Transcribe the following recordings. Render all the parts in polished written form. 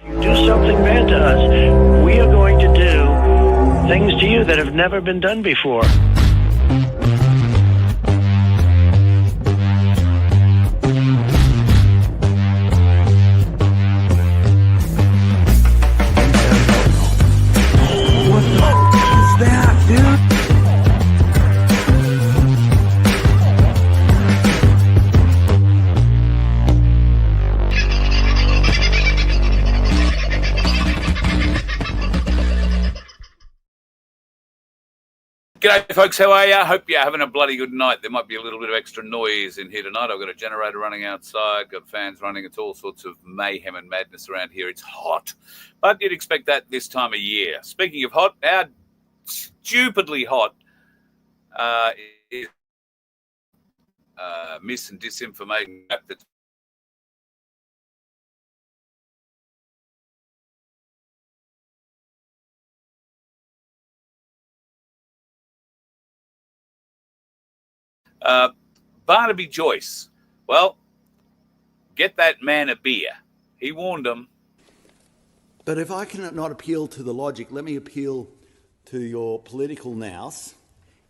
Do something bad to us, we are going to do things to you that have never been done before. What the f*** is that, dude? G'day folks, how are you? Hope you're having a bloody good night. There might be a little bit of extra noise in here tonight. I've got a generator running outside, got fans running. It's all sorts of mayhem and madness around here. It's hot, but you'd expect that this time of year. Speaking of hot, how stupidly hot is mis and disinformation that's Barnaby Joyce. Well, get that man a beer. He warned them. But if I cannot appeal to the logic, let me appeal to your political nous.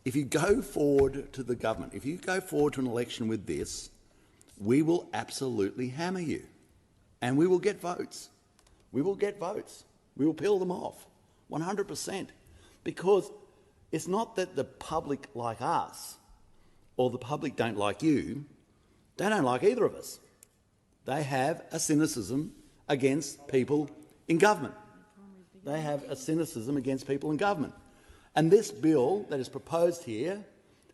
If you go forward to the government, if you go forward to an election with this, we will absolutely hammer you. And we will get votes. We will get votes. We will peel them off, 100%. Because it's not that the public like us or the public don't like you. They don't like either of us. They have a cynicism against people in government. They have a cynicism against people in government. And this bill that is proposed here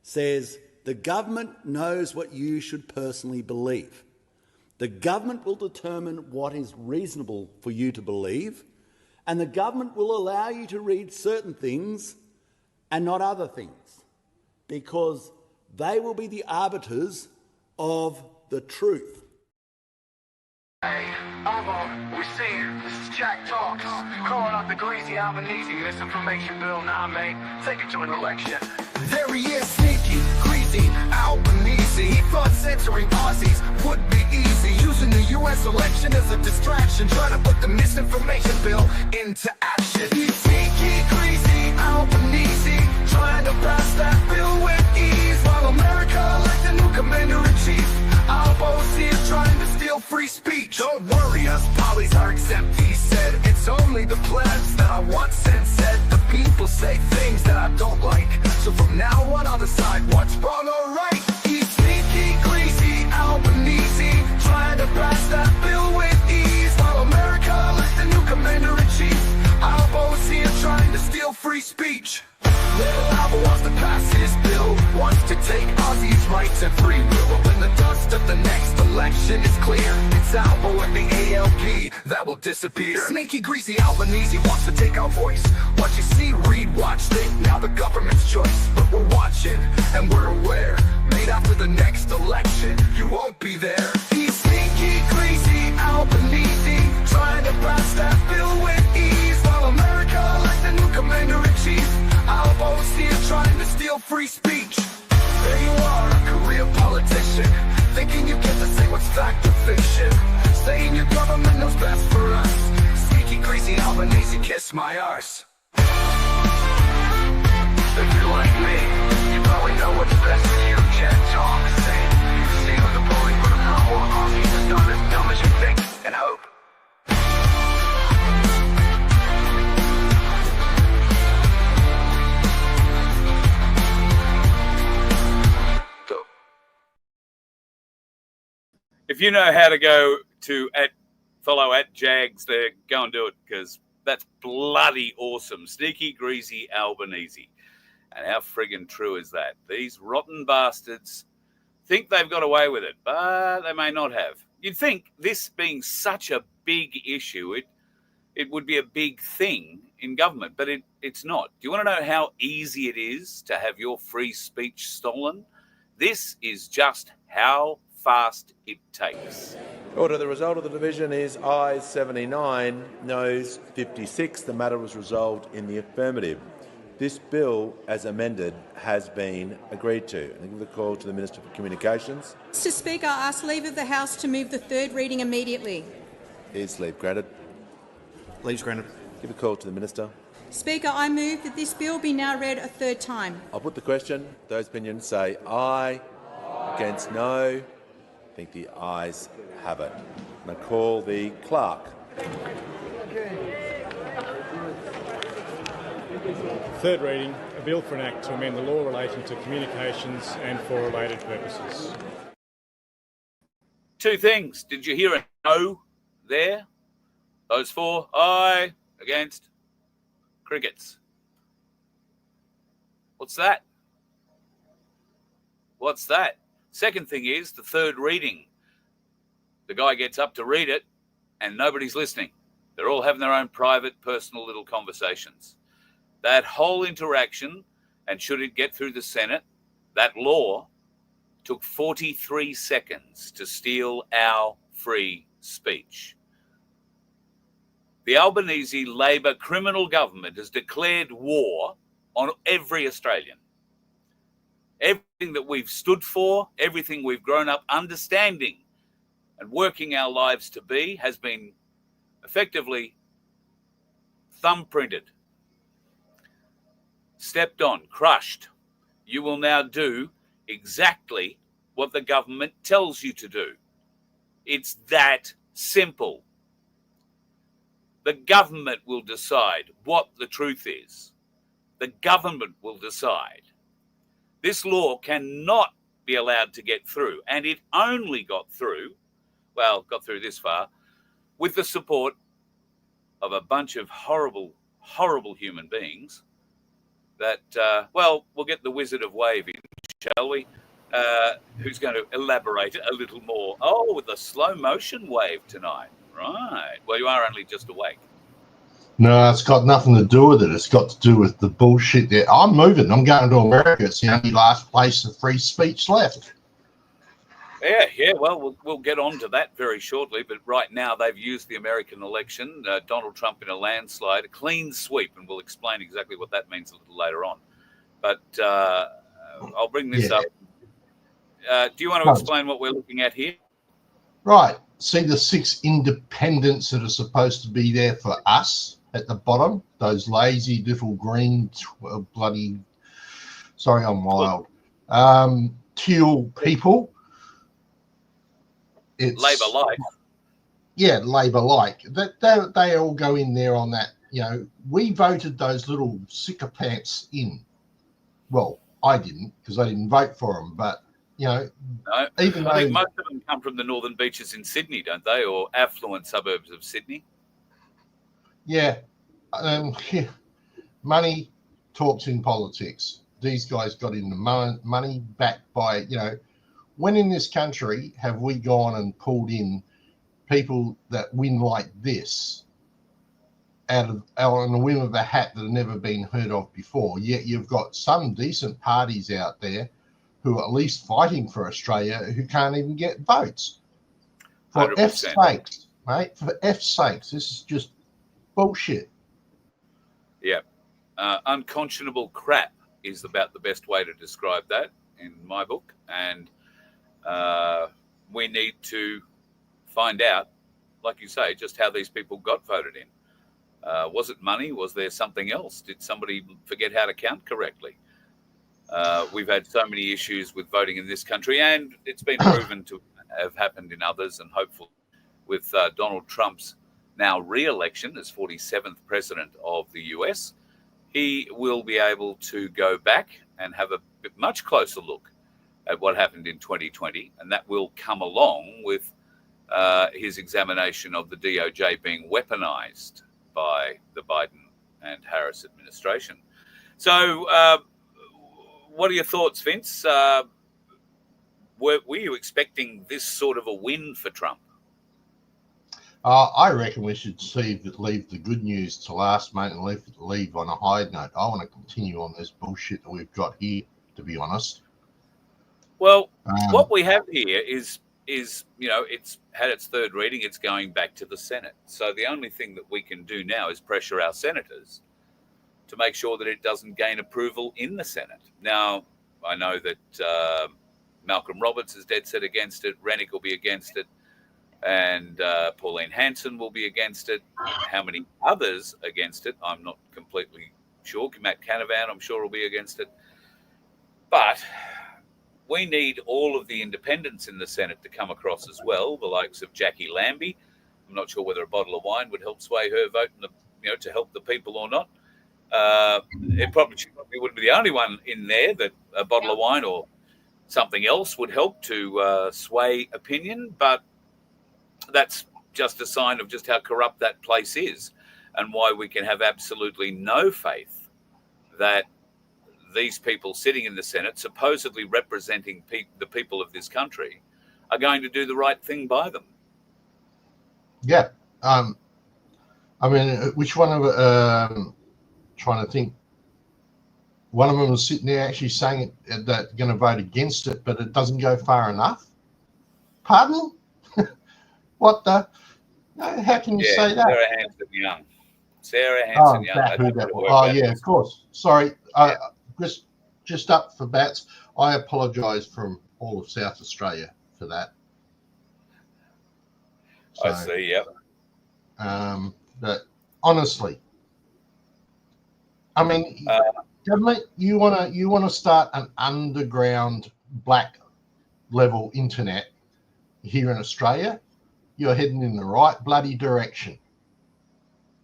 says the government knows what you should personally believe. The government will determine what is reasonable for you to believe, and the government will allow you to read certain things and not other things, because they will be the arbiters of the truth. Hey, we see you. This is Jack Talks. Calling out the greasy Albanese misinformation bill now, mate. Take it to an election. There he is, sneaky, greasy Albanese. He thought censoring Aussies would be easy, using the U.S. election as a distraction, trying to put the misinformation bill into action. He's sneaky, greasy Albanese, trying to pass that bill with ease, while America elects a new commander-in-chief. Albo is trying to steal free speech. Don't worry, us polys are exempt, he said. It's only the plebs that I want censored. The people say things that I don't like, so from now on I'll decide what's wrong or right. He's sneaky, greasy Albanese, trying to pass that bill with ease, while America elects a new commander-in-chief. Albo is trying to steal free speech. Little Albo wants to pass his bill, wants to take Aussies' rights and free will. When the dust of the next election is clear, it's Albo and the ALP that will disappear. Sneaky, greasy Albanese wants to take our voice. What you see, read, watch, think, now the government's choice. But we're watching, and we're aware, made after the next election, you won't be there. He's sneaky, greasy Albanese, trying to pass that bill with ease, while America elects a new commander-in-chief. Albo is trying to steal free speech. There you are, a career politician, thinking you get to say what's fact or fiction, saying your government knows best for us. Sneaky, greasy Albanese, kiss my arse. If you're like me, you probably know what's best for you. Jack Talks, say you see on the bully, but I'm not more Aussies, it's not as dumb as you think and hope. If you know how to go to follow at Jags there, go and do it, because that's bloody awesome. Sneaky, greasy Albanese. And how friggin' true is that? These rotten bastards think they've got away with it, but they may not have. You'd think this being such a big issue, it would be a big thing in government, but it's not. Do you want to know how easy it is to have your free speech stolen? This is just how fast it takes. Order. The result of the division is ayes 79, noes 56. The matter was resolved in the affirmative. This bill, as amended, has been agreed to. I give the call to the Minister for Communications. Mr Speaker, I ask leave of the House to move the third reading immediately. Is leave granted? Leave's granted. Give a call to the Minister. Speaker, I move that this bill be now read a third time. I'll put the question. Those opinions say aye. Against no. I think the ayes have it. And I call the clerk. Third reading, a bill for an act to amend the law relating to communications and for related purposes. Two things. Did you hear a no there? Those four, aye, against, crickets. What's that? What's that? Second thing is the third reading. The guy gets up to read it and nobody's listening. They're all having their own private, personal little conversations. That whole interaction, and should it get through the Senate, that law took 43 seconds to steal our free speech. The Albanese Labor criminal government has declared war on every Australian. Everything that we've stood for, everything we've grown up understanding and working our lives to be has been effectively thumbprinted, stepped on, crushed. You will now do exactly what the government tells you to do. It's that simple. The government will decide what the truth is. The government will decide. This law cannot be allowed to get through, and it only got through this far, with the support of a bunch of horrible, horrible human beings that, we'll get the Wizard of Wave in, shall we? Who's going to elaborate a little more. Oh, with the slow motion wave tonight. Right. Well, you are only just awake. No, it's got nothing to do with it. It's got to do with the bullshit there. I'm moving. I'm going to America. It's the only last place of free speech left. Yeah. Well, we'll get on to that very shortly. But right now, they've used the American election, Donald Trump in a landslide, a clean sweep, and we'll explain exactly what that means a little later on. But I'll bring this up. Do you want to explain what we're looking at here? Right. See the 6 independents that are supposed to be there for us at the bottom? Those lazy little green bloody... Sorry, I'm wild. Teal people. It's Labor-like. Yeah, Labor-like. They all go in there on that. You know, we voted those little sycophants in. Well, I didn't because I didn't vote for them, but you know, no, I think most of them come from the northern beaches in Sydney, don't they, or affluent suburbs of Sydney? Yeah. Money talks in politics. These guys got into money backed by, you know, when in this country have we gone and pulled in people that win like this out on the whim of a hat that have never been heard of before? Yet you've got some decent parties out there who are at least fighting for Australia who can't even get votes. For 100%. F's sakes, mate, for F's sakes, this is just bullshit. Yeah. Unconscionable crap is about the best way to describe that in my book. And we need to find out, like you say, just how these people got voted in. Was it money? Was there something else? Did somebody forget how to count correctly? We've had so many issues with voting in this country, and it's been proven to have happened in others, and hopefully with Donald Trump's now re-election as 47th president of the US, he will be able to go back and have a much closer look at what happened in 2020, and that will come along with his examination of the DOJ being weaponized by the Biden and Harris administration. So what are your thoughts, Vince? Were you expecting this sort of a win for Trump? I reckon we should leave the good news to last, mate, and leave on a high note. I want to continue on this bullshit that we've got here, to be honest. Well, what we have here is, you know, it's had its third reading. It's going back to the Senate. So the only thing that we can do now is pressure our senators to make sure that it doesn't gain approval in the Senate. Now, I know that Malcolm Roberts is dead set against it. Rennick will be against it. and Pauline Hanson will be against it. How many others against it, I'm not completely sure. Matt Canavan, I'm sure, will be against it. But we need all of the independents in the Senate to come across as well, the likes of Jackie Lambie. I'm not sure whether a bottle of wine would help sway her vote, to help the people or not. It probably wouldn't be the only one in there that a bottle of wine or something else would help to sway opinion, but that's just a sign of just how corrupt that place is and why we can have absolutely no faith that these people sitting in the Senate, supposedly representing the people of this country, are going to do the right thing by them. Yeah. I mean, which one of trying to think. One of them was sitting there actually saying that they're going to vote against it, but it doesn't go far enough. Pardon? What the? How can you say that? Sarah Hanson Young. Sarah Hanson Young. Oh, yeah, of course. Sorry. Just up for bats. I apologise from all of South Australia for that. So, I see, yep. But honestly, I mean, government, you want to start an underground black level internet here in Australia, you're heading in the right bloody direction.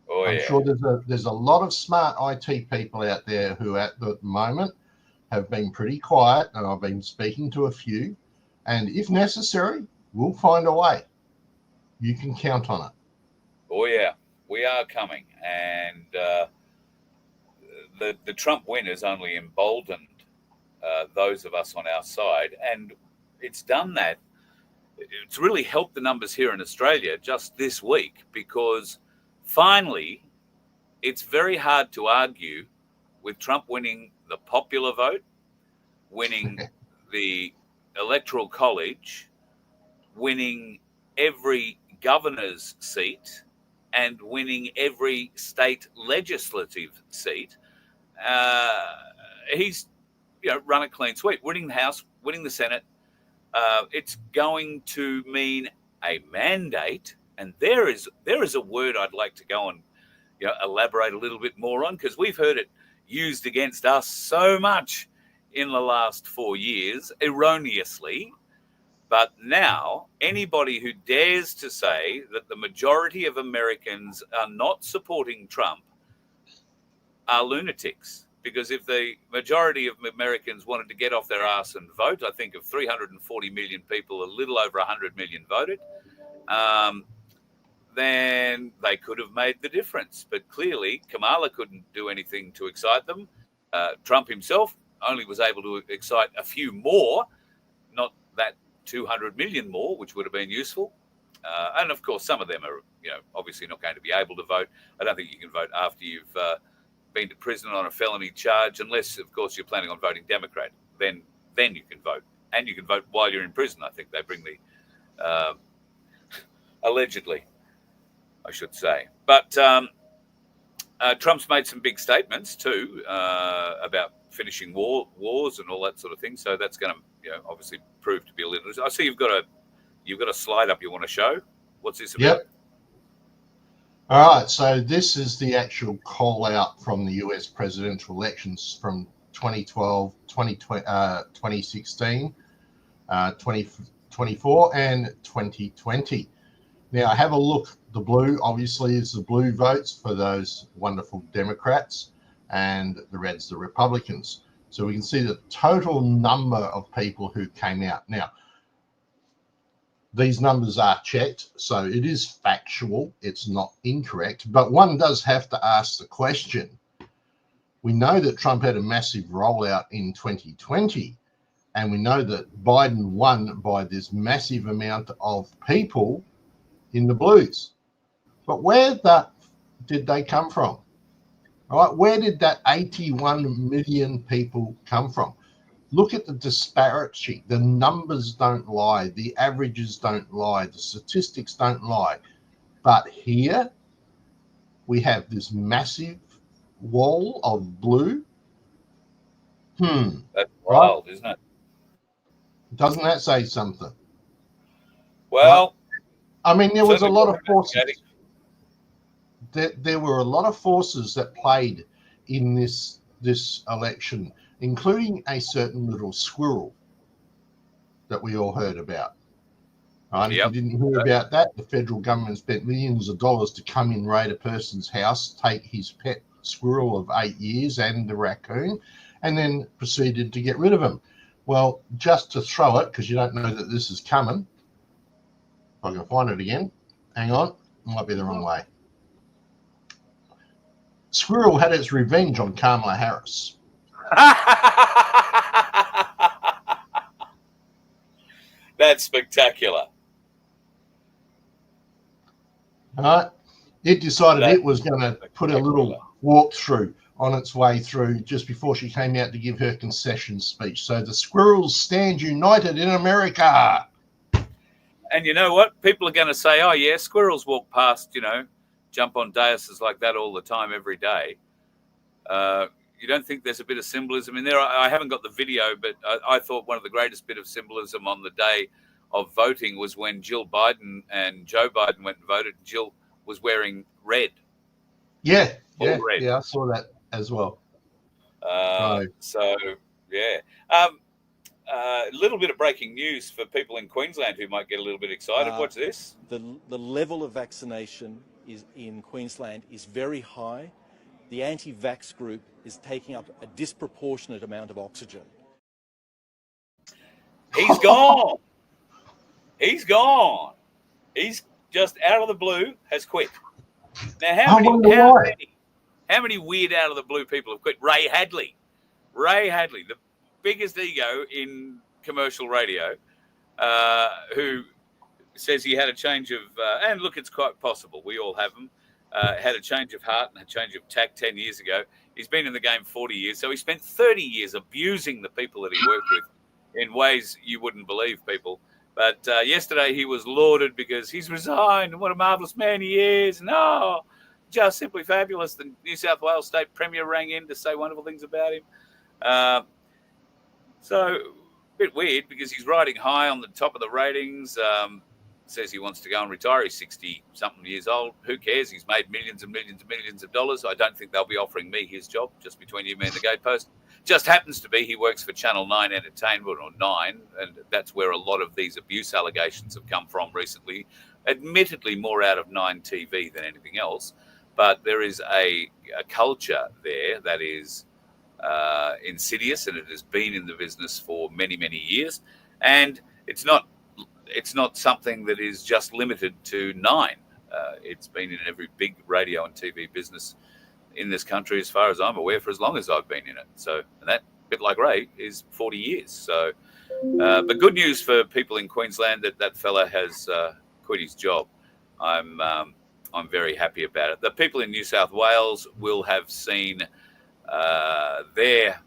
Oh, I'm sure there's a lot of smart IT people out there who at the moment have been pretty quiet, and I've been speaking to a few, and if necessary, we'll find a way. You can count on it. Oh, yeah, we are coming. And the Trump win has only emboldened those of us on our side. And it's done that. It's really helped the numbers here in Australia just this week, because finally it's very hard to argue with Trump winning the popular vote, winning the Electoral College, winning every governor's seat, and winning every state legislative seat. He's run a clean sweep, winning the House, winning the Senate. It's going to mean a mandate, and there is a word I'd like to go and elaborate a little bit more on, because we've heard it used against us so much in the last 4 years, erroneously. But now, anybody who dares to say that the majority of Americans are not supporting Trump are lunatics. Because if the majority of Americans wanted to get off their ass and vote, I think of 340 million people, a little over 100 million voted, then they could have made the difference. But clearly, Kamala couldn't do anything to excite them. Trump himself only was able to excite a few more, not that 200 million more, which would have been useful. And of course, some of them are, obviously not going to be able to vote. I don't think you can vote after you've been to prison on a felony charge, unless, of course, you're planning on voting Democrat. Then you can vote, and you can vote while you're in prison. I think they bring the allegedly, I should say. But Trump's made some big statements too about finishing wars and all that sort of thing. So that's going to, obviously prove to be a little. I see you've got a slide up you want to show. What's this about? Yep. All right. So this is the actual call out from the US presidential elections from 2012, 2016, 2024, and 2020. Now, have a look. The blue, obviously, is the blue votes for those wonderful Democrats, and the red's the Republicans. So we can see the total number of people who came out. Now, these numbers are checked, so it is factual. It's not incorrect, but one does have to ask the question. We know that Trump had a massive rollout in 2020, and we know that Biden won by this massive amount of people in the blues. But where did they come from? All right, where did that 81 million people come from? Look at the disparity. The numbers don't lie. The averages don't lie. The statistics don't lie. But here we have this massive wall of blue. That's wild, isn't it? Doesn't that say something? Well, I mean, there was a Certainly lot worth of forces. investigating. There were a lot of forces that played in this election, including a certain little squirrel that we all heard about. Right? Yep. If you didn't hear about that, the federal government spent millions of dollars to come in, raid a person's house, take his pet squirrel of 8 years and the raccoon, and then proceeded to get rid of him. Well, just to throw it, because you don't know that this is coming, if I can find it again, hang on, might be the wrong way. Squirrel had its revenge on Kamala Harris. That's spectacular. All right. It decided it was going to put a little walkthrough on its way through just before she came out to give her concession speech. So the squirrels stand united in America. And you know what? People are going to say, oh, yeah, squirrels walk past, jump on daises like that all the time, every day. You don't think there's a bit of symbolism in there? I haven't got the video, but I thought one of the greatest bit of symbolism on the day of voting was when Jill Biden and Joe Biden went and voted. Jill was wearing red. Yeah, red. Yeah, I saw that as well. So, yeah. A little bit of breaking news for people in Queensland who might get a little bit excited. Watch this. The level of vaccination in Queensland is very high. The anti-vax group is taking up a disproportionate amount of oxygen. He's gone. He's gone. He's just out of the blue has quit. Now, how many weird out of the blue people have quit? Ray Hadley, the biggest ego in commercial radio, who says he had a change of, and look, it's quite possible. We all have them. Had a change of heart and a change of tack 10 years ago. He's been in the game 40 years. So he spent 30 years abusing the people that he worked with in ways you wouldn't believe, people. But yesterday he was lauded because he's resigned and what a marvellous man he is. No, just simply fabulous. The New South Wales State Premier rang in to say wonderful things about him. So a bit weird because he's riding high on the top of the ratings. Says he wants to go and retire. He's 60-something years old. Who cares? He's made millions and millions and millions of dollars. I don't think they'll be offering me his job, just between you, me, and the gatepost. Just happens to be he works for Channel 9 Entertainment, or 9, and that's where a lot of these abuse allegations have come from recently. Admittedly, more out of 9 TV than anything else. But there is a culture there that is insidious, and it has been in the business for many, many years. And it's not something that is just limited to 9. It's been in every big radio and TV business in this country, as far as I'm aware, for as long as I've been in it. So, and that, bit like Ray, is 40 years. So, but good news for people in Queensland that fella has quit his job. I'm very happy about it. The people in New South Wales will have seen their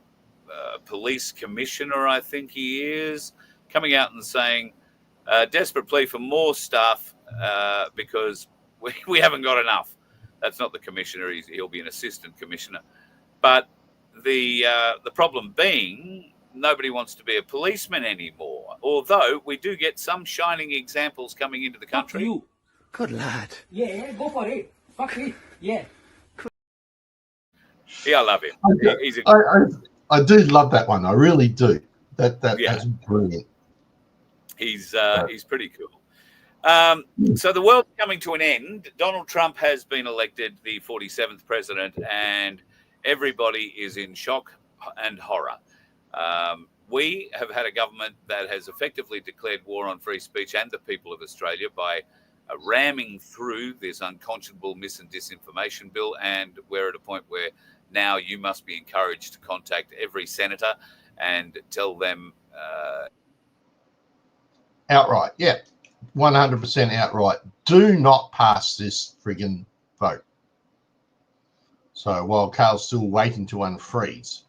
police commissioner, I think he is, coming out and saying, desperate plea for more staff because we haven't got enough. That's not the commissioner. He'll be an assistant commissioner. But the problem being, nobody wants to be a policeman anymore. Although we do get some shining examples coming into the country. Fuck you. Good lad. Yeah, go for it. Fuck me. Yeah. Yeah, I love him. I do love that one. I really do. That's brilliant. He's pretty cool. So the world's coming to an end. Donald Trump has been elected the 47th president, and everybody is in shock and horror. We have had a government that has effectively declared war on free speech and the people of Australia by ramming through this unconscionable mis- and disinformation bill, and we're at a point where now you must be encouraged to contact every senator and tell them... outright, yeah. 100% outright. Do not pass this friggin' vote. So while Carl's still waiting to unfreeze,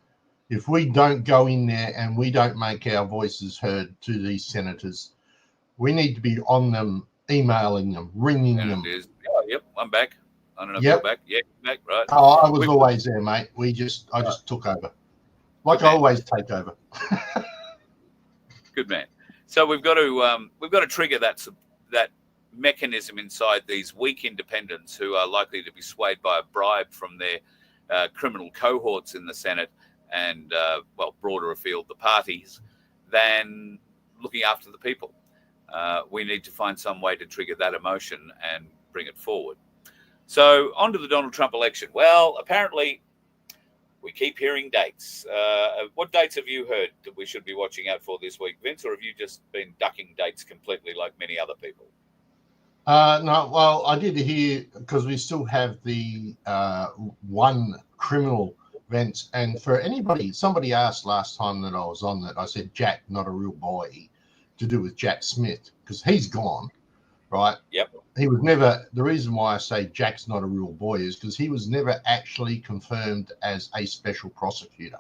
if we don't go in there and we don't make our voices heard to these senators, we need to be on them, emailing them, ringing them. Oh, yep, I'm back. I don't know if you're back. Yeah, back, right. Oh, I was always there, mate. I just took over. Like I always take over. Good man. So we've got to trigger that mechanism inside these weak independents who are likely to be swayed by a bribe from their criminal cohorts in the Senate and, broader afield, the parties, than looking after the people. We need to find some way to trigger that emotion and bring it forward. So on to the Donald Trump election. Well, apparently we keep hearing dates. What dates have you heard that we should be watching out for this week, Vince, or have you just been ducking dates completely like many other people? No, well, I did hear, because we still have the one criminal event. And for anybody, somebody asked last time that I was on that, I said Jack, not a real boy, to do with Jack Smith, because he's gone, right? Yep. He was never, the reason why I say Jack's not a real boy is because he was never actually confirmed as a special prosecutor,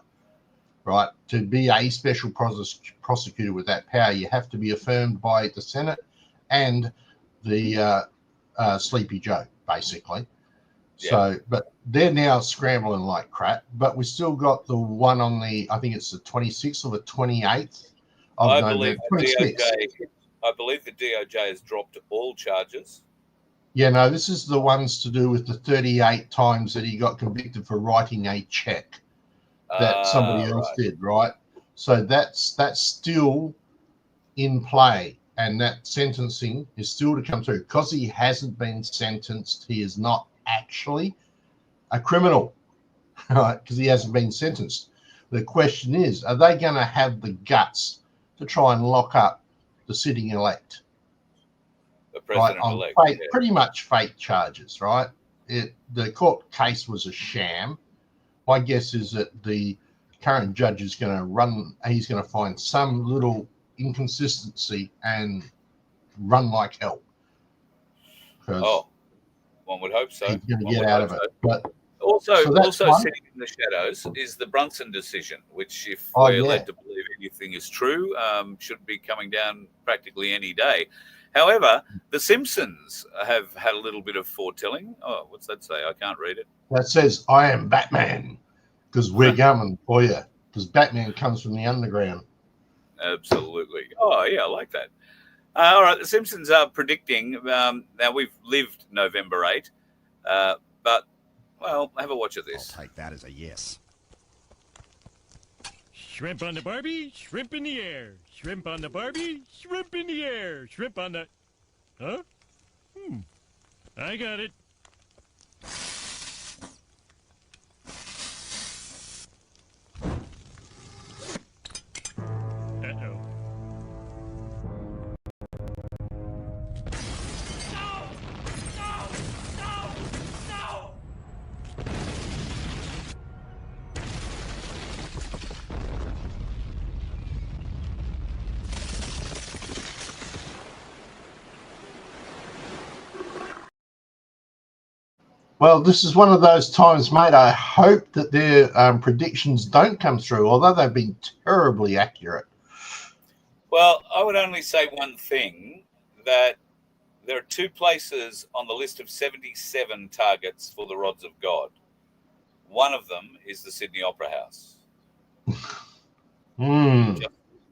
right? To be a special prosecutor with that power, you have to be affirmed by the Senate and the Sleepy Joe, basically. Yeah. So, but they're now scrambling like crap, but we still got the one on the, I think it's the 26th or the 28th of November. I believe the DOJ has dropped all charges. Yeah, no, this is the ones to do with the 38 times that he got convicted for writing a check that somebody else did, right? So that's still in play, and that sentencing is still to come through. Because he hasn't been sentenced, he is not actually a criminal, right? Because he hasn't been sentenced. The question is, are they going to have the guts to try and lock up the sitting elect? The president-elect, right, on pretty much fake charges, right? The court case was a sham. My guess is that the current judge is going to he's going to find some little inconsistency and run like hell. One would hope so. He's going to get out of it. But also so sitting in the shadows is the Brunson decision, which, if we're led to believe anything is true, should be coming down practically any day. However, The Simpsons have had a little bit of foretelling. Oh, what's that say? I can't read it. That says, I am Batman, because we're coming for you, because Batman comes from the underground. Absolutely. Oh, yeah, I like that. All right, The Simpsons are predicting, now we've lived November 8, but, well, have a watch of this. I'll take that as a yes. Shrimp on the Barbie, shrimp in the air. Shrimp on the Barbie, shrimp in the air. Shrimp on the... Huh? I got it. Uh-oh. Well, this is one of those times, mate. I hope that their predictions don't come through, although they've been terribly accurate. Well, I would only say one thing, that there are two places on the list of 77 targets for the Rods of God. One of them is the Sydney Opera House.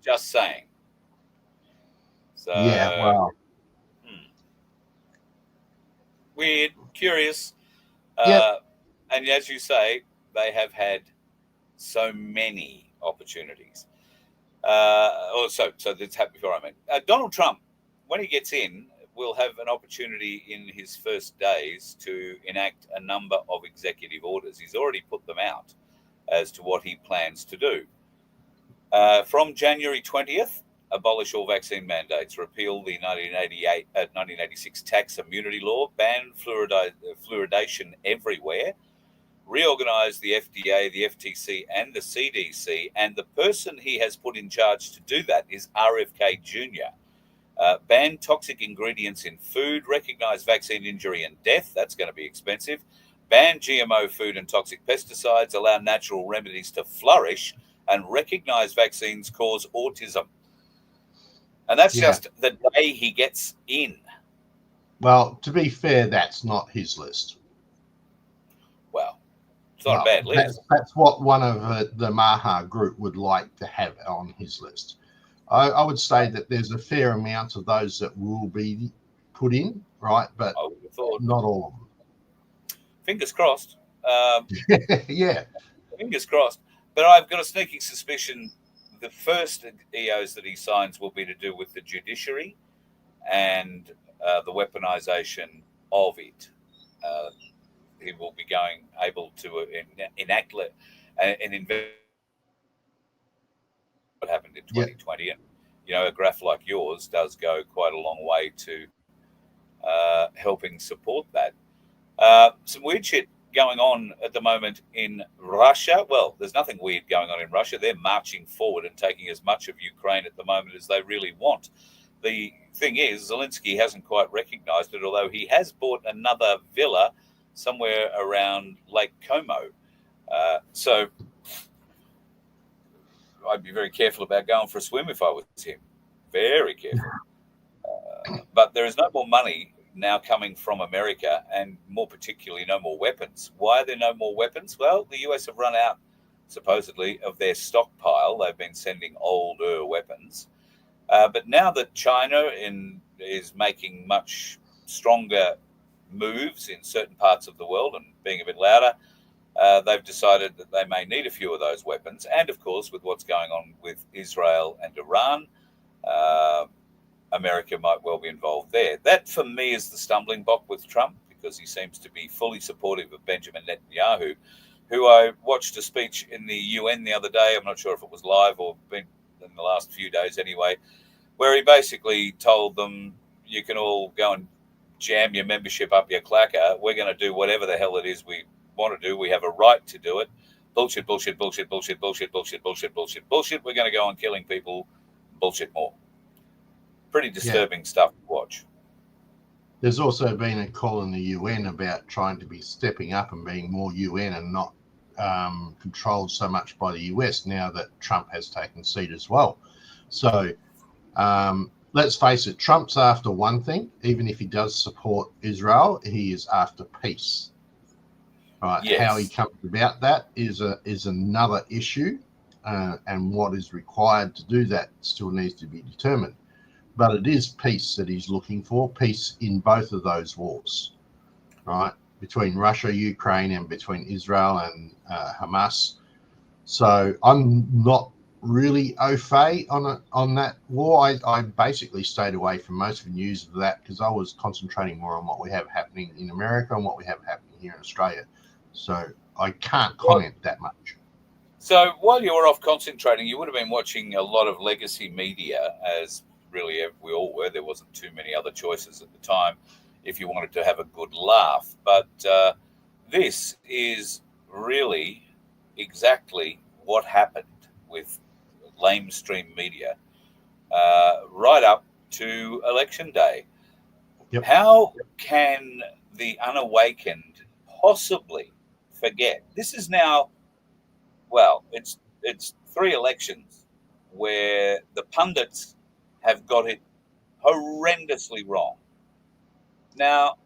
Just saying. So, yeah, wow. Weird, curious. Yep. And as you say, they have had so many opportunities. So that's happened before. Donald Trump, when he gets in, will have an opportunity in his first days to enact a number of executive orders. He's already put them out as to what he plans to do. From January 20th, abolish all vaccine mandates, repeal the 1986 tax immunity law, ban fluoridation everywhere, reorganize the FDA, the FTC, and the CDC. And the person he has put in charge to do that is RFK Jr. Ban toxic ingredients in food, recognize vaccine injury and death. That's going to be expensive. Ban GMO food and toxic pesticides, allow natural remedies to flourish, and recognize vaccines cause autism. And that's just the day he gets in. Well, to be fair, that's not his list. Well, it's not a bad list. That's what one of the Maha group would like to have on his list. I would say that there's a fair amount of those that will be put in, right? But I would have thought. not all of them. Fingers crossed. Yeah. Fingers crossed. But I've got a sneaking suspicion the first EOs that he signs will be to do with the judiciary and the weaponization of it. He will be able to enact an investment. What happened in 2020, and a graph like yours does go quite a long way to helping support that. Some weird shit going on at the moment in Russia. Well, there's nothing weird going on in Russia. They're marching forward and taking as much of Ukraine at the moment as they really want. The thing is, Zelensky hasn't quite recognized it, although he has bought another villa somewhere around Lake Como. So I'd be very careful about going for a swim if I was him. Very careful. But there is no more money now coming from America, and more particularly no more weapons. Why are there no more weapons? Well, the US have run out, supposedly, of their stockpile. They've been sending older weapons. But now that China is making much stronger moves in certain parts of the world and being a bit louder, they've decided that they may need a few of those weapons. And, of course, with what's going on with Israel and Iran, America might well be involved there. That, for me, is the stumbling block with Trump, because he seems to be fully supportive of Benjamin Netanyahu, who I watched a speech in the UN the other day. I'm not sure if it was live or been in the last few days anyway, where he basically told them, you can all go and jam your membership up your clacker. We're going to do whatever the hell it is we want to do. We have a right to do it. Bullshit, bullshit, bullshit, bullshit, bullshit, bullshit, bullshit, bullshit, bullshit. We're going to go on killing people. Bullshit more. Pretty disturbing stuff to watch. There's also been a call in the UN about trying to be stepping up and being more UN and not controlled so much by the US now that Trump has taken seat as well. So let's face it, Trump's after one thing. Even if he does support Israel, he is after peace. Right? Yes. How he comes about that is another issue, and what is required to do that still needs to be determined. But it is peace that he's looking for, peace in both of those wars, right? Between Russia, Ukraine, and between Israel and Hamas. So I'm not really au fait on that war. I basically stayed away from most of the news of that because I was concentrating more on what we have happening in America and what we have happening here in Australia. So I can't comment that much. So while you were off concentrating, you would have been watching a lot of legacy media, as really we all were. There wasn't too many other choices at the time if you wanted to have a good laugh. But this is really exactly what happened with lamestream media right up to Election Day. Yep. How can the unawakened possibly forget? This is now, well, it's 3 elections where the pundits have got it horrendously wrong. Now,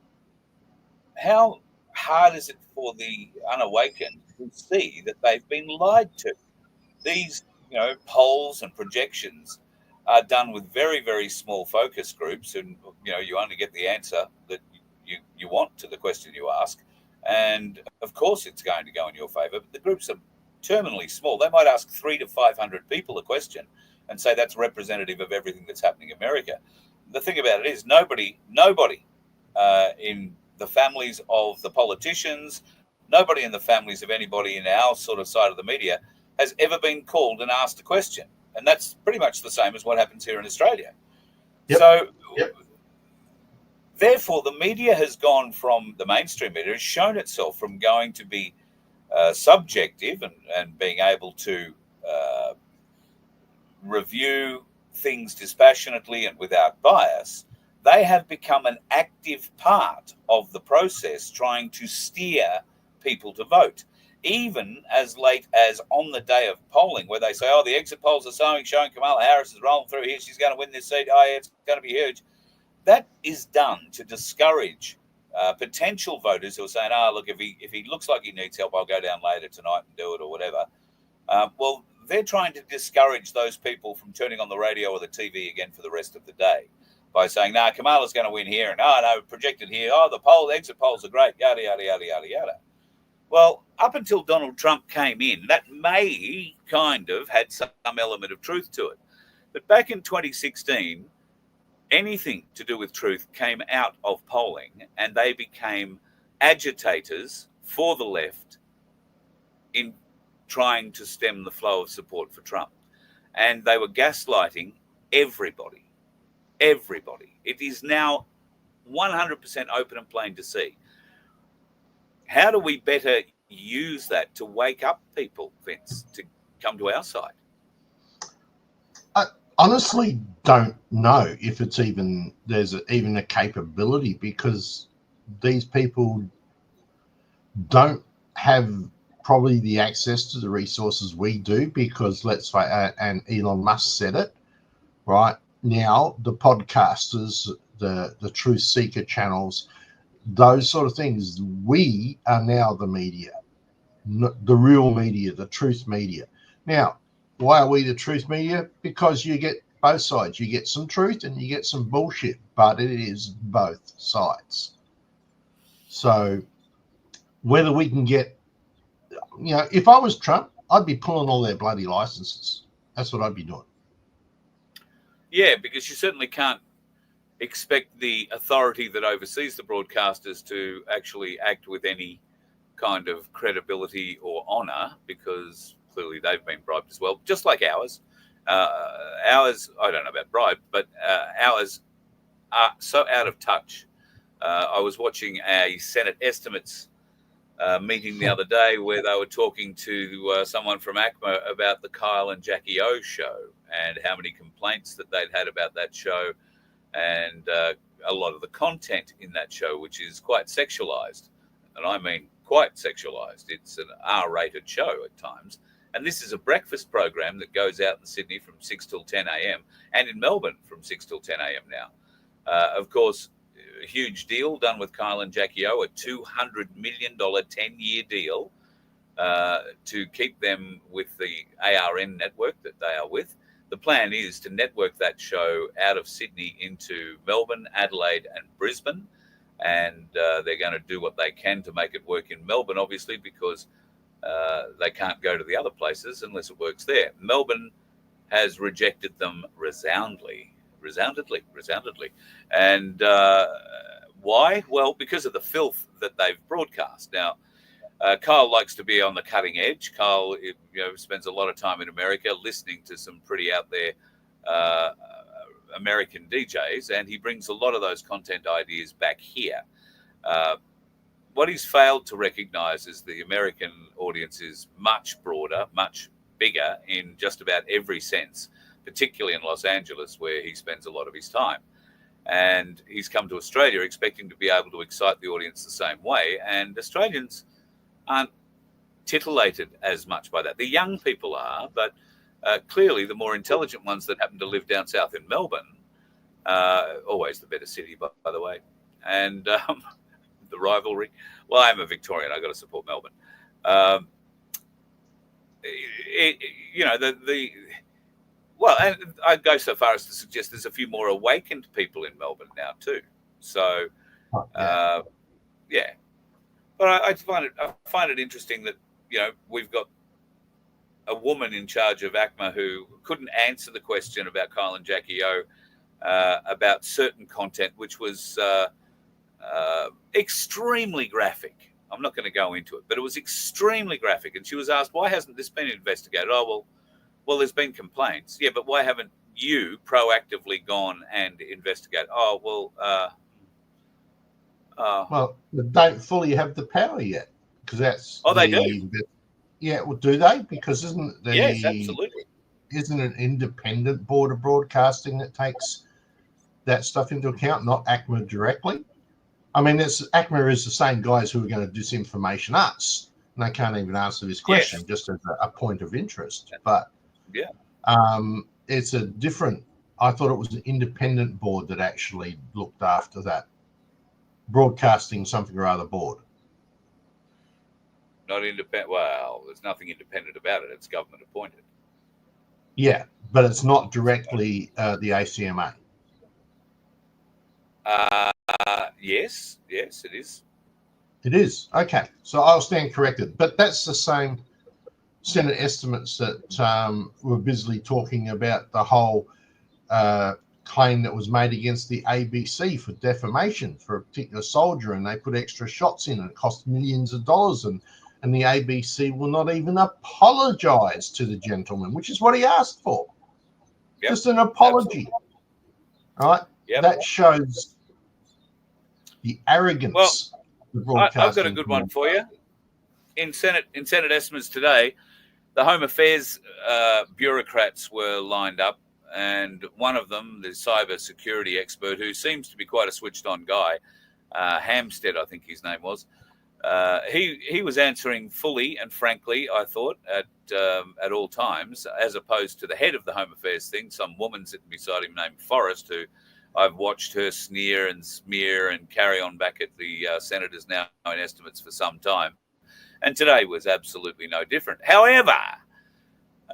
how hard is it for the unawakened to see that they've been lied to? These, polls and projections are done with very, very small focus groups, and you only get the answer that you want to the question you ask. And of course, it's going to go in your favour. But the groups are terminally small. They might ask 300 to 500 people a question and say that's representative of everything that's happening in America. The thing about it is nobody in the families of the politicians, nobody in the families of anybody in our sort of side of the media has ever been called and asked a question. And that's pretty much the same as what happens here in Australia. Yep. So, therefore, the media has gone from, the mainstream media has shown itself from going to be subjective and being able to review things dispassionately and without bias. They have become an active part of the process trying to steer people to vote, even as late as on the day of polling, where they say, oh, the exit polls are showing Kamala Harris is rolling through here, she's going to win this seat, oh yeah, it's going to be huge. That is done to discourage potential voters who are saying, look, if he looks like he needs help, I'll go down later tonight and do it or whatever. Well, they're trying to discourage those people from turning on the radio or the TV again for the rest of the day. by saying, "No, Kamala's going to win here," and no, projected here. Oh, the exit polls are great. Yada yada yada yada yada. Well, up until Donald Trump came in, that may kind of had some element of truth to it. But back in 2016, anything to do with truth came out of polling, and they became agitators for the left in trying to stem the flow of support for Trump. And they were gaslighting everybody. Everybody. It is now 100% open and plain to see. How do we better use that to wake up people, Vince, to come to our side? I honestly don't know if there's even a capability, because these people don't have probably the access to the resources we do, because and Elon Musk said it, right? Now, the podcasters, the truth seeker channels, those sort of things, we are now the media, the real media, the truth media. Now, why are we the truth media? Because you get both sides. You get some truth and you get some bullshit, but it is both sides. So whether we can get, if I was Trump, I'd be pulling all their bloody licenses. That's what I'd be doing. Yeah, because you certainly can't expect the authority that oversees the broadcasters to actually act with any kind of credibility or honor, because clearly they've been bribed as well, just like ours. Ours, I don't know about bribe, but ours are so out of touch. I was watching a Senate estimates meeting the other day where they were talking to someone from ACMA about the Kyle and Jackie O show and how many complaints that they'd had about that show, and a lot of the content in that show, which is quite sexualized. And I mean quite sexualized. It's an R-rated show at times. And this is a breakfast program that goes out in Sydney from 6 till 10 a.m. and in Melbourne from 6 till 10 a.m. now. Of course, a huge deal done with Kyle and Jackie O, a $200 million 10-year deal to keep them with the ARN network that they are with. The plan is to network that show out of Sydney into Melbourne, Adelaide, and Brisbane. And they're going to do what they can to make it work in Melbourne, obviously, because they can't go to the other places unless it works there. Melbourne has rejected them resoundingly. And why? Well, because of the filth that they've broadcast. Now, Kyle likes to be on the cutting edge. Kyle, spends a lot of time in America listening to some pretty out there American DJs, and he brings a lot of those content ideas back here. What he's failed to recognize is the American audience is much broader, much bigger in just about every sense, particularly in Los Angeles, where he spends a lot of his time. And he's come to Australia expecting to be able to excite the audience the same way, and Australians aren't titillated as much by that. The young people are, but clearly the more intelligent ones that happen to live down south in Melbourne, always the better city, by the way, and the rivalry. Well, I'm a Victorian. I've got to support Melbourne. Well, and I'd go so far as to suggest there's a few more awakened people in Melbourne now too. So, yeah. But I find it interesting that we've got a woman in charge of ACMA who couldn't answer the question about Kyle and Jackie O about certain content, which was extremely graphic. I'm not going to go into it, but it was extremely graphic. And she was asked, why hasn't this been investigated? Oh, well, there's been complaints. Yeah, but why haven't you proactively gone and investigated? Oh, well... well, they don't fully have the power yet, because that's... Oh, they do? Yeah, well, do they? Because isn't Yes, absolutely. Isn't an independent board of broadcasting that takes that stuff into account, not ACMA directly? I mean, ACMA is the same guys who are going to disinformation us, and they can't even answer this question, just as a point of interest. But it's a different... I thought it was an independent board that actually looked after that. Broadcasting something or other board. Not independent. Well, there's nothing independent about it. It's government appointed. Yeah, but it's not directly the ACMA. Yes, it is. It is. Okay. So I'll stand corrected. But that's the same Senate estimates that were busily talking about the whole claim that was made against the ABC for defamation for a particular soldier, and they put extra shots in, and it cost millions of dollars, and the ABC will not even apologise to the gentleman, which is what he asked for. Yep. Just an apology. Right? Yep. That shows the arrogance. I've got a good one for you. In Senate estimates today, the Home Affairs bureaucrats were lined up, and one of them, the cyber security expert, who seems to be quite a switched-on guy, Hampstead, I think his name was. He was answering fully and frankly, I thought, at all times, as opposed to the head of the Home Affairs thing, some woman sitting beside him named Forrest, who I've watched her sneer and smear and carry on back at the senators now in estimates for some time. And today was absolutely no different. However,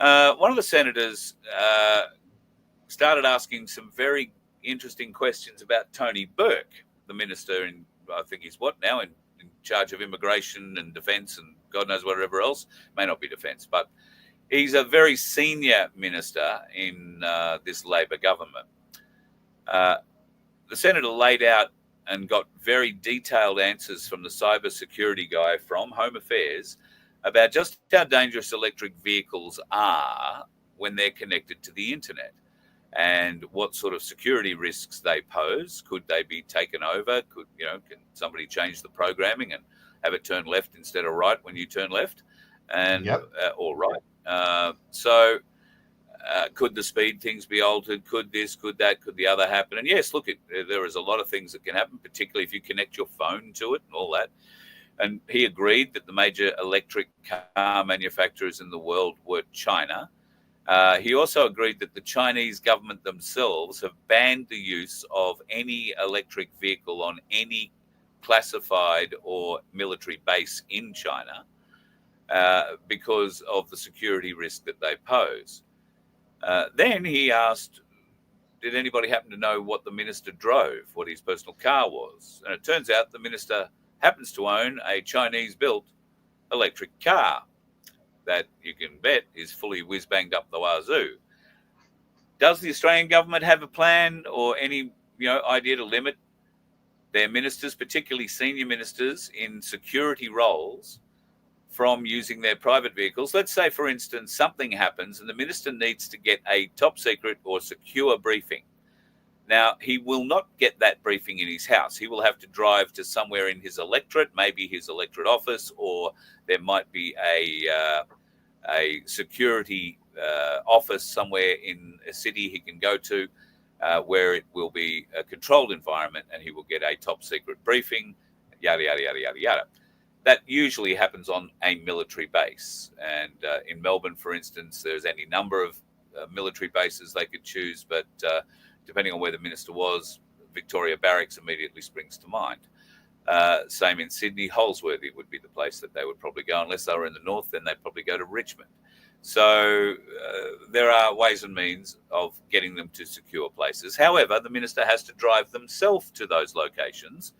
one of the senators started asking some very interesting questions about Tony Burke, the minister in, I think he's in charge of immigration and defence and God knows whatever else. May not be defence, but he's a very senior minister in this Labor government. The senator laid out and got very detailed answers from the cyber security guy from Home Affairs about just how dangerous electric vehicles are when they're connected to the internet, and what sort of security risks they pose. Could they be taken over? Can somebody change the programming and have it turn left instead of right when you turn left, and or right? Could the speed things be altered? Could this, could that, could the other happen? And yes, look, there is a lot of things that can happen, particularly if you connect your phone to it and all that. And he agreed that the major electric car manufacturers in the world were China. He also agreed that the Chinese government themselves have banned the use of any electric vehicle on any classified or military base in China because of the security risk that they pose. Then he asked, did anybody happen to know what the minister drove, what his personal car was? And it turns out the minister happens to own a Chinese-built electric car that you can bet is fully whiz-banged up the wazoo. Does the Australian government have a plan or any idea to limit their ministers, particularly senior ministers in security roles, from using their private vehicles? Let's say, for instance, something happens and the minister needs to get a top secret or secure briefing. Now, he will not get that briefing in his house. He will have to drive to somewhere in his electorate, maybe his electorate office, or there might be a security office somewhere in a city he can go to where it will be a controlled environment, and he will get a top secret briefing, yada, yada, yada, yada, yada. That usually happens on a military base. And in Melbourne, for instance, there's any number of military bases they could choose, but depending on where the minister was, Victoria Barracks immediately springs to mind. Same in Sydney, Holsworthy would be the place that they would probably go. Unless they were in the north, then they'd probably go to Richmond. So there are ways and means of getting them to secure places. However, the minister has to drive themselves to those locations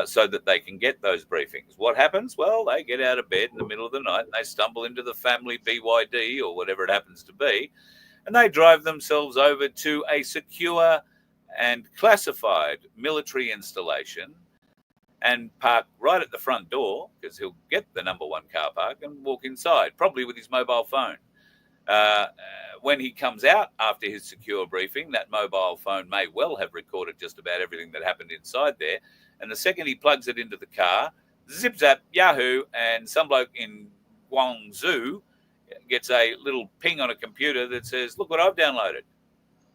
so that they can get those briefings. What happens? Well, they get out of bed in the middle of the night and they stumble into the family BYD or whatever it happens to be, and they drive themselves over to a secure and classified military installation and park right at the front door, because he'll get the number one car park and walk inside, probably with his mobile phone. When he comes out after his secure briefing, that mobile phone may well have recorded just about everything that happened inside there. And the second he plugs it into the car, zip zap, Yahoo, and some bloke in Guangzhou gets a little ping on a computer that says, look what I've downloaded.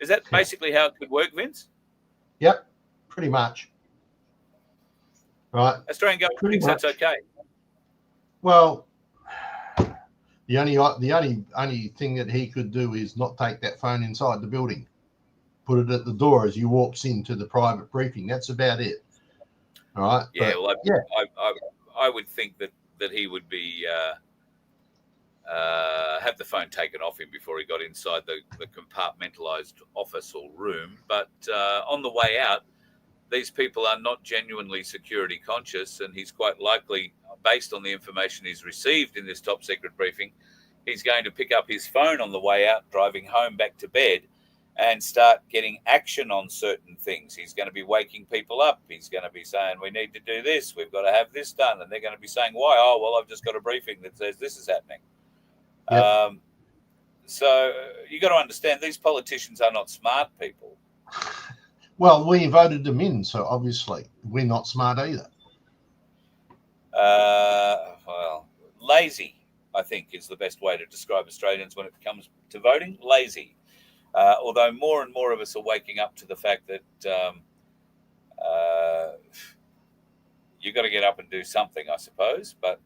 Is that basically how it could work, Vince? Yep, pretty much. Right. Australian government thinks that's okay. Well, the only thing that he could do is not take that phone inside the building, put it at the door as you walks into the private briefing. That's about it. All right. Yeah. I would think that he would be have the phone taken off him before he got inside the compartmentalized office or room. But on the way out, these people are not genuinely security conscious, and he's quite likely, based on the information he's received in this top secret briefing, he's going to pick up his phone on the way out, driving home back to bed, and start getting action on certain things. He's going to be waking people up. He's going to be saying, we need to do this. We've got to have this done. And they're going to be saying, why? Oh, well, I've just got a briefing that says this is happening. Yep. So you got to understand, these politicians are not smart people. Well, we voted them in, so obviously we're not smart either. Well, lazy, I think, is the best way to describe Australians when it comes to voting. Lazy. Although more and more of us are waking up to the fact that you've got to get up and do something, I suppose. But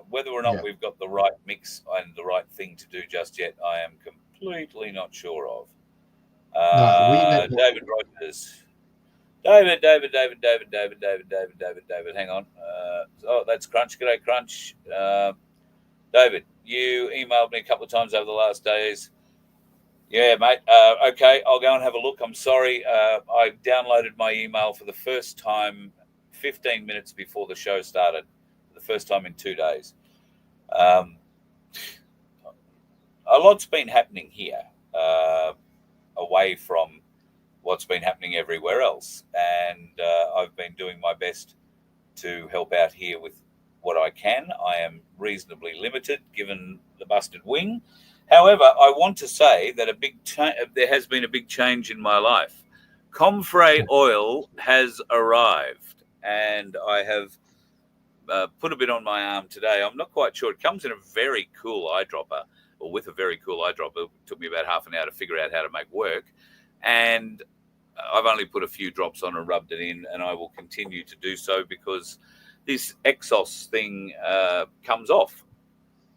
whether or not we've got the right mix and the right thing to do just yet, I am completely not sure of. David Rogers. David. Hang on. Oh, that's Crunch. G'day, Crunch. David, you emailed me a couple of times over the last days. Yeah, mate. Okay, I'll go and have a look. I'm sorry. I downloaded my email for the first time 15 minutes before the show started. The first time in 2 days. A lot's been happening here, away from what's been happening everywhere else. And I've been doing my best to help out here with what I can. I am reasonably limited given the busted wing. However, I want to say that there has been a big change in my life. Comfrey oil has arrived, and I have put a bit on my arm today. I'm not quite sure. It comes in a very cool eyedropper, or with a very cool eyedropper. It took me about half an hour to figure out how to make work. And I've only put a few drops on and rubbed it in, and I will continue to do so because this Exos thing comes off.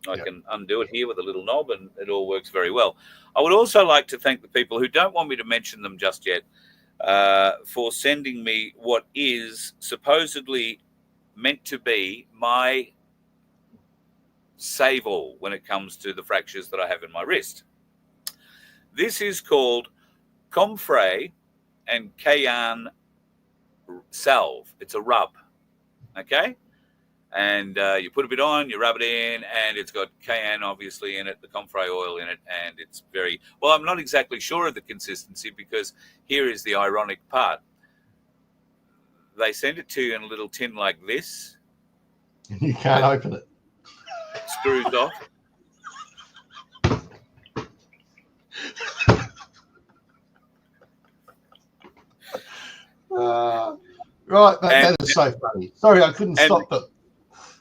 I can undo it here with a little knob, and it all works very well. I would also like to thank the people who don't want me to mention them just yet for sending me what is supposedly meant to be my save all when it comes to the fractures that I have in my wrist. This is called Comfrey and Cayenne salve. It's a rub, okay? And you put a bit on, you rub it in, and it's got cayenne obviously in it, the Comfrey oil in it, and it's very, well, I'm not exactly sure of the consistency because here is the ironic part. They send it to you in a little tin like this. You can't open it. Screws off. Right, that is so funny. Sorry, I couldn't stop it.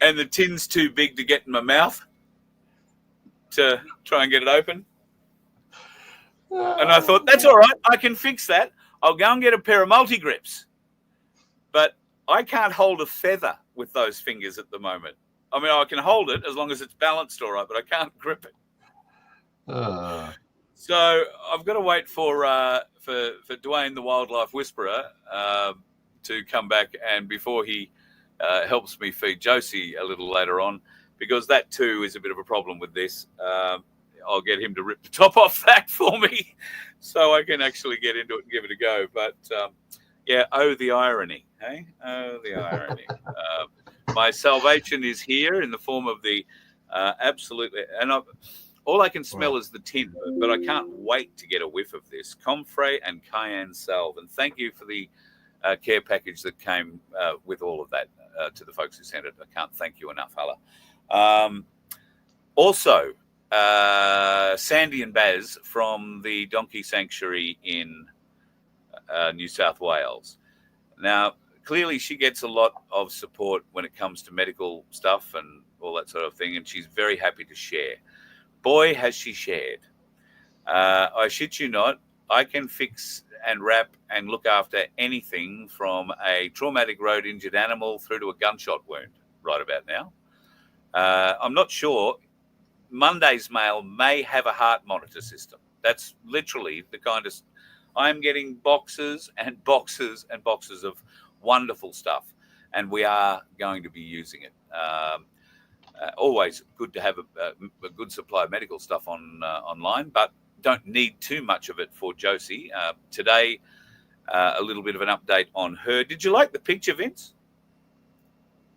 And the tin's too big to get in my mouth to try and get it open. And I thought, that's all right. I can fix that. I'll go and get a pair of multi-grips. But I can't hold a feather with those fingers at the moment. I mean, I can hold it as long as it's balanced all right, but I can't grip it. So I've got to wait for Dwayne, the wildlife whisperer, to come back, and before he helps me feed Josie a little later on, because that too is a bit of a problem with this. I'll get him to rip the top off that for me so I can actually get into it and give it a go. But yeah, oh, the irony, hey? Oh, the irony. My salvation is here in the form of the absolutely, and all I can smell is the tin, but I can't wait to get a whiff of this Comfrey and Cayenne salve. And thank you for the care package that came with all of that to the folks who sent it. I can't thank you enough, Hala. Also, Sandy and Baz from the Donkey Sanctuary in New South Wales. Now, clearly she gets a lot of support when it comes to medical stuff and all that sort of thing, and she's very happy to share. Boy, has she shared. I shit you not, I can fix and wrap and look after anything from a traumatic road injured animal through to a gunshot wound right about now. I'm not sure. Monday's mail may have a heart monitor system. That's literally the kind of... I'm getting boxes and boxes and boxes of wonderful stuff, and we are going to be using it. Always good to have a good supply of medical stuff online, but don't need too much of it for Josie. Today, a little bit of an update on her. Did you like the picture, Vince?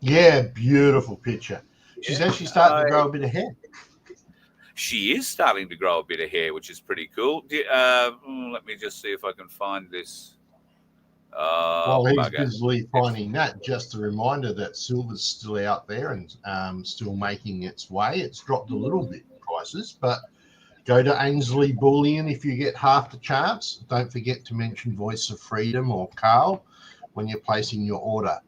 Yeah, beautiful picture. She's actually starting to grow a bit of hair. She is starting to grow a bit of hair, which is pretty cool. Let me just see if I can find this. While he's busily finding that, just a reminder that silver's still out there and still making its way. It's dropped a little bit in prices, but go to Ainsley Bullion if you get half the chance. Don't forget to mention Voice of Freedom or Carl when you're placing your order.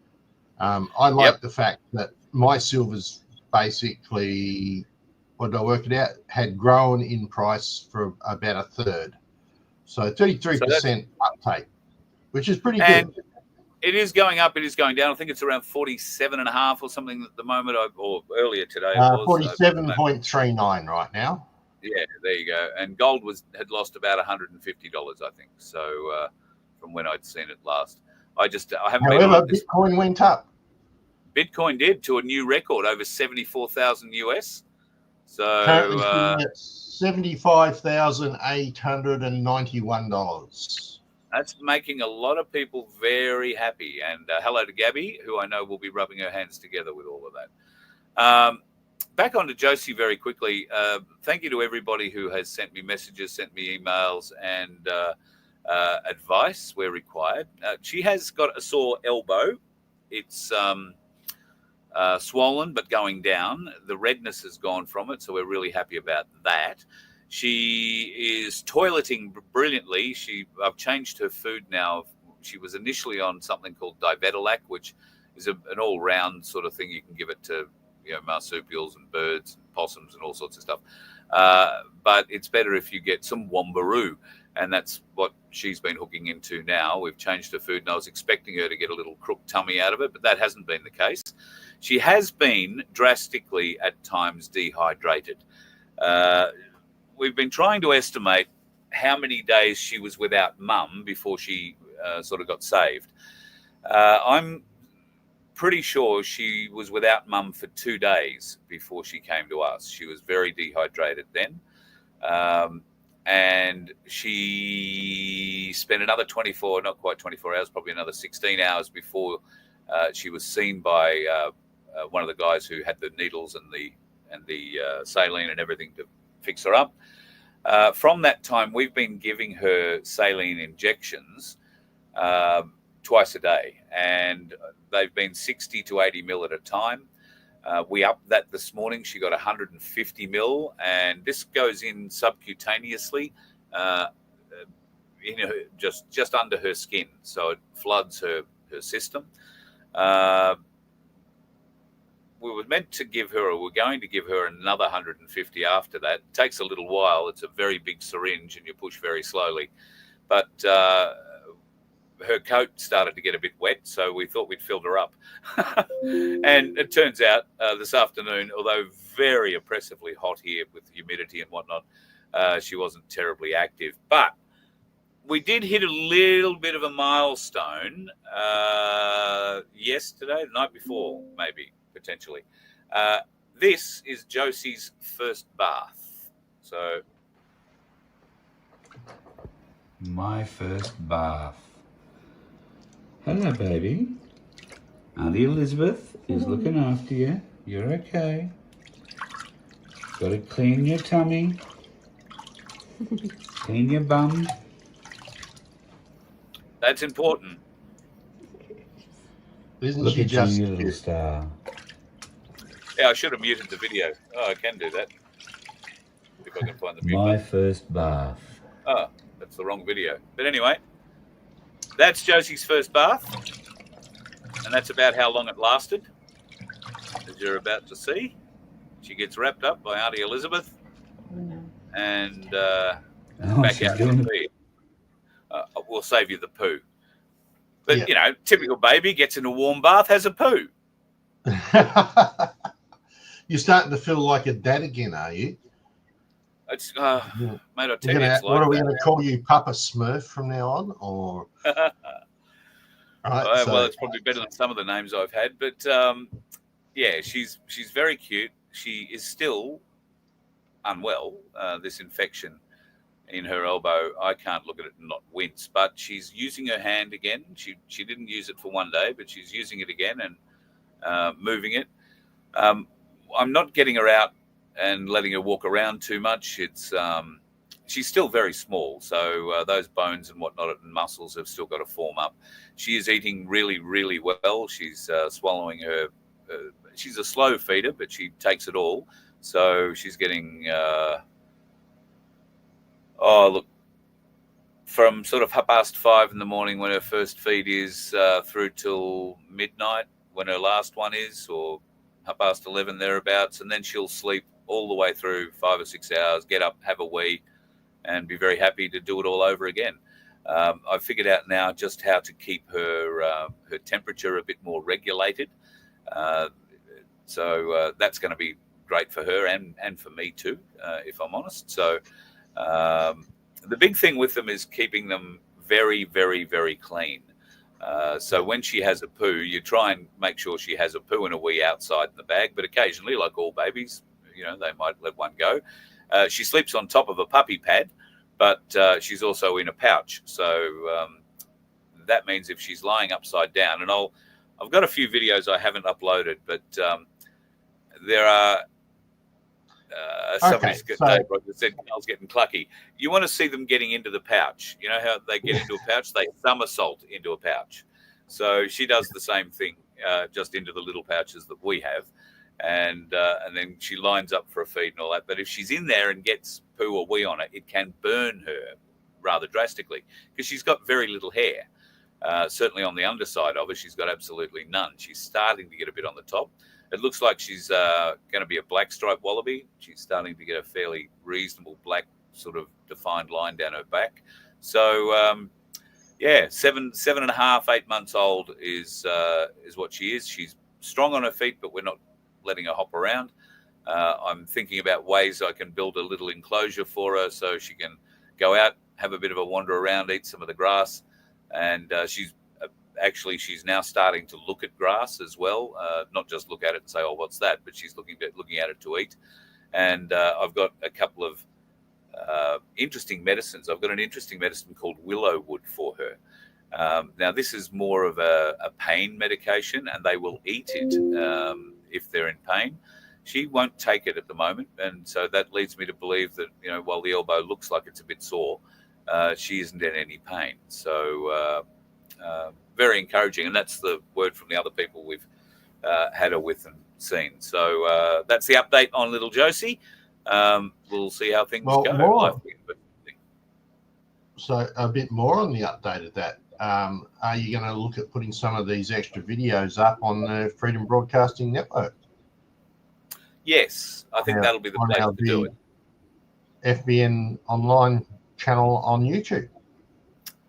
I like the fact that my silver's basically, what did I work it out, had grown in price for about a third. So 33% uptake, which is pretty good. It is going up. It is going down. I think it's around 47.5 or something at the moment, or earlier today. 47.39 right now. Yeah, there you go. And gold had lost about $150, I think. So from when I'd seen it last, I haven't. However, Bitcoin went up. Bitcoin did to a new record, over 74,000 US. So currently at $75,891. That's making a lot of people very happy. And hello to Gabby, who I know will be rubbing her hands together with all of that. Back on to Josie very quickly. Thank you to everybody who has sent me messages, sent me emails, and advice where required. She has got a sore elbow. It's swollen but going down. The redness has gone from it, so we're really happy about that. She is toileting brilliantly. I've changed her food now. She was initially on something called Divetalac, which is an all-round sort of thing. You can give it to marsupials and birds and possums and all sorts of stuff. But it's better if you get some Wombaroo, and that's what she's been hooking into now. We've changed her food, and I was expecting her to get a little crook tummy out of it, but that hasn't been the case. She has been drastically at times dehydrated. We've been trying to estimate how many days she was without mum before she sort of got saved. I'm pretty sure she was without mum for 2 days before she came to us. She was very dehydrated then. And she spent another 24, not quite 24 hours, probably another 16 hours before she was seen by one of the guys who had the needles and the saline and everything to fix her up. From that time, we've been giving her saline injections twice a day, and they've been 60 to 80 mil at a time. We upped that this morning. She got 150 mil, and this goes in subcutaneously, just under her skin, so it floods her system. We were meant to give her, or we're going to give her another 150 after that. It takes a little while. It's a very big syringe, and you push very slowly. But her coat started to get a bit wet, so we thought we'd filled her up. And it turns out this afternoon, although very oppressively hot here with humidity and whatnot, she wasn't terribly active. But we did hit a little bit of a milestone yesterday, the night before, maybe, potentially. This is Josie's first bath. So, my first bath. Hello, baby. Auntie Elizabeth is looking after you. You're okay. Got to clean your tummy. Clean your bum. That's important. Look at you, you little star. Yeah, I should have muted the video. Oh, I can do that. If I can find the mute My button. first bath. Oh, that's the wrong video. But anyway, that's Josie's first bath. And that's about how long it lasted, as you're about to see. She gets wrapped up by Auntie Elizabeth and back out to the feed. We'll save you the poo. But, typical baby gets in a warm bath, has a poo. You're starting to feel like a dad again, are you? It's, mate, I tell you, it's like what are we going to call you, Papa Smurf from now on? Or right, well, it's probably better than some of the names I've had. But, yeah, she's very cute. She is still unwell. This infection in her elbow, I can't look at it and not wince. But she's using her hand again. She didn't use it for one day, but she's using it again and moving it. I'm not getting her out and letting her walk around too much. It's she's still very small, so those bones and whatnot and muscles have still got to form up. She is eating really, really well. She's swallowing her. She's a slow feeder, but she takes it all. So she's getting, from sort of 5:30 in the morning when her first feed is through till midnight when her last one is, or 11:30 thereabouts, and then she'll sleep all the way through 5 or 6 hours, get up, have a wee, and be very happy to do it all over again. I've figured out now just how to keep her temperature a bit more regulated. So that's going to be great for her and for me too, if I'm honest. So the big thing with them is keeping them very, very, very clean. So when she has a poo, you try and make sure she has a poo and a wee outside in the bag. But occasionally, like all babies, they might let one go. She sleeps on top of a puppy pad, but she's also in a pouch. So that means if she's lying upside down, and I've got a few videos I haven't uploaded, but there are somebody said Carl's getting clucky. You want to see them getting into the pouch. You know how they get into a pouch? They somersault into a pouch. So she does the same thing, just into the little pouches that we have. And then she lines up for a feed and all that. But if she's in there and gets poo or wee on it, it can burn her rather drastically because she's got very little hair. Certainly on the underside of her, she's got absolutely none. She's starting to get a bit on the top. It looks like she's going to be a black stripe wallaby. She's starting to get a fairly reasonable black sort of defined line down her back. So, 7.5, 8 months old is what she is. She's strong on her feet, but we're not letting her hop around. I'm thinking about ways I can build a little enclosure for her so she can go out, have a bit of a wander around, eat some of the grass. And she's now starting to look at grass as well, not just look at it and say, oh, what's that? But she's looking at it to eat. And I've got a couple of interesting medicines. I've got an interesting medicine called Willowwood for her. Now, this is more of a pain medication, and they will eat it if they're in pain. She won't take it at the moment, and so that leads me to believe that, while the elbow looks like it's a bit sore, she isn't in any pain. So very encouraging, and that's the word from the other people we've had her with and seen. So that's the update on little Josie. We'll see how things go. So a bit more on the update of that. Are you going to look at putting some of these extra videos up on the Freedom Broadcasting Network? Yes, I think that'll be the place to do it. FBN online channel on YouTube.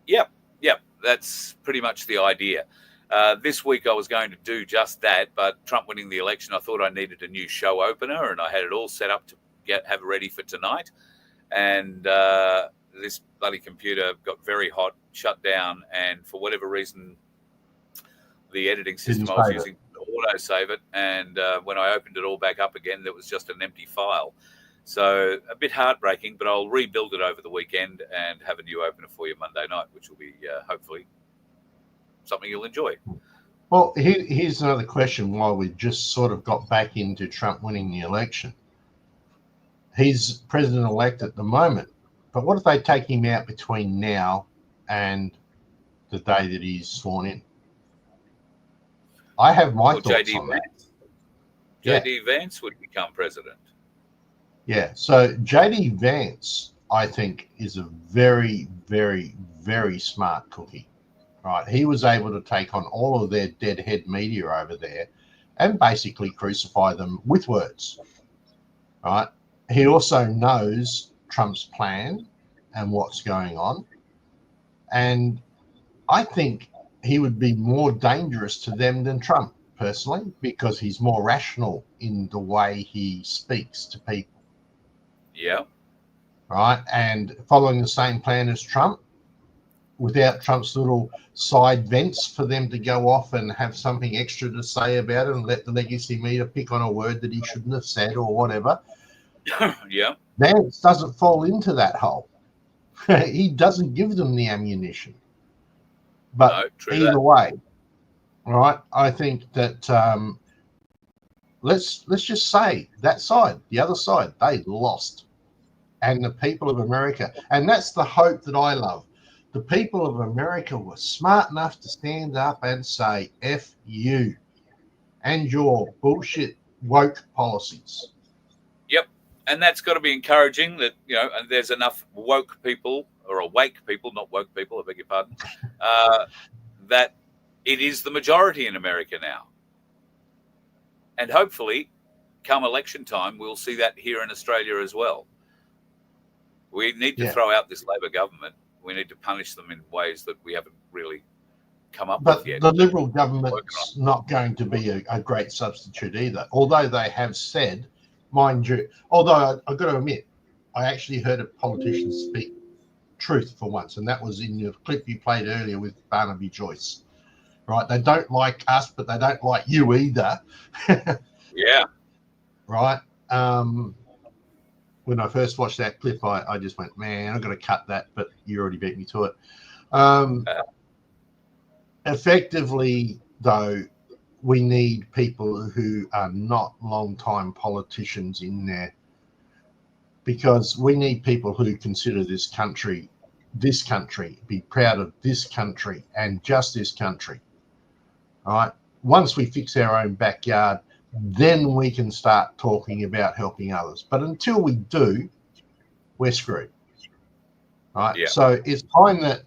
Yep. That's pretty much the idea. This week I was going to do just that, but Trump winning the election, I thought I needed a new show opener, and I had it all set up to have it ready for tonight. And this bloody computer got very hot, shut down, and for whatever reason, the editing system I was using auto-save it, and when I opened it all back up again, there was just an empty file. So a bit heartbreaking, but I'll rebuild it over the weekend and have a new opener for you Monday night, which will be hopefully something you'll enjoy. Well, here's another question while we just sort of got back into Trump winning the election. He's president-elect at the moment, but what if they take him out between now and the day that he's sworn in? I have my thoughts on that. J.D. Vance would become president. Yeah, so J.D. Vance, I think, is a very, very, very smart cookie, right? He was able to take on all of their deadhead media over there and basically crucify them with words, right? He also knows Trump's plan and what's going on. And I think he would be more dangerous to them than Trump, personally, because he's more rational in the way he speaks to people. Yeah. Right. And following the same plan as Trump, without Trump's little side vents for them to go off and have something extra to say about it and let the legacy meter pick on a word that he shouldn't have said or whatever. Yeah. Vance doesn't fall into that hole. He doesn't give them the ammunition. But No, true either that. way, all right, I think that let's just say that side, the other side, they lost. And the people of America, and that's the hope that I love. The people of America were smart enough to stand up and say, F you and your bullshit woke policies. Yep. And that's got to be encouraging that, you know, and there's enough woke people, or awake people, not woke people, I beg your pardon, that it is the majority in America now. And hopefully, come election time, we'll see that here in Australia as well. We need to throw out this Labor government. We need to punish them in ways that we haven't really come up with yet. But the Liberal government's not going to be a great substitute either, although they have said, mind you, although I've got to admit, I actually heard a politician speak truth for once, and that was in the clip you played earlier with Barnaby Joyce. Right? They don't like us, but they don't like you either. Yeah. Right? When I first watched that clip, I just went, man, I've got to cut that, but you already beat me to it. Effectively, though, we need people who are not long-time politicians in there, because we need people who consider this country, be proud of this country and just this country. All right. Once we fix our own backyard, then we can start talking about helping others. But until we do, we're screwed. All right. Yeah. So it's time that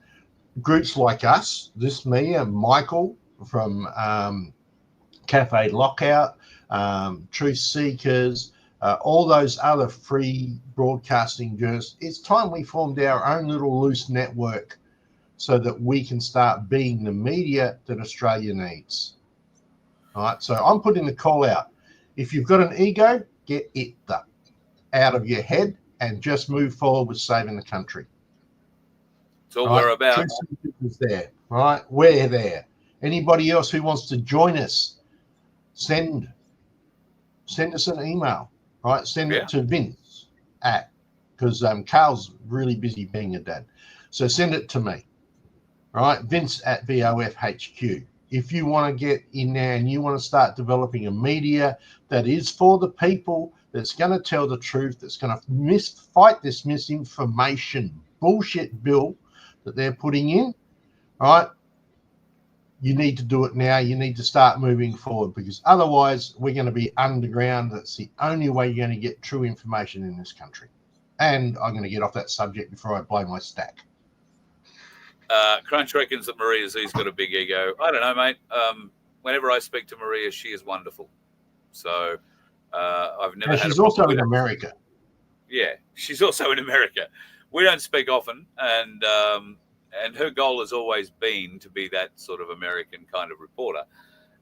groups like us, me and Michael from Cafe Lockout, Truth Seekers, all those other free broadcasting journalists, it's time we formed our own little loose network so that we can start being the media that Australia needs. All right, so I'm putting the call out. If you've got an ego, get it out of your head and just move forward with saving the country. It's all we're about. Truth Seekers is there, right? We're there. Anybody else who wants to join us, send us an email, right? Send it to Vince because Carl's really busy being a dad. So send it to me, right? Vince at VOFHQ. If you want to get in there and you want to start developing a media that is for the people, that's going to tell the truth, that's going to fight this misinformation bullshit bill that they're putting in, right? You need to do it now. You need to start moving forward, because otherwise we're going to be underground. That's the only way you're going to get true information in this country. And I'm going to get off that subject before I blow my stack. Crunch reckons that Maria Z's got a big ego. I don't know, mate. Whenever I speak to Maria, she is wonderful. So I've never had she's a problem also with in it. America. Yeah, she's also in America. We don't speak often, and her goal has always been to be that sort of American kind of reporter,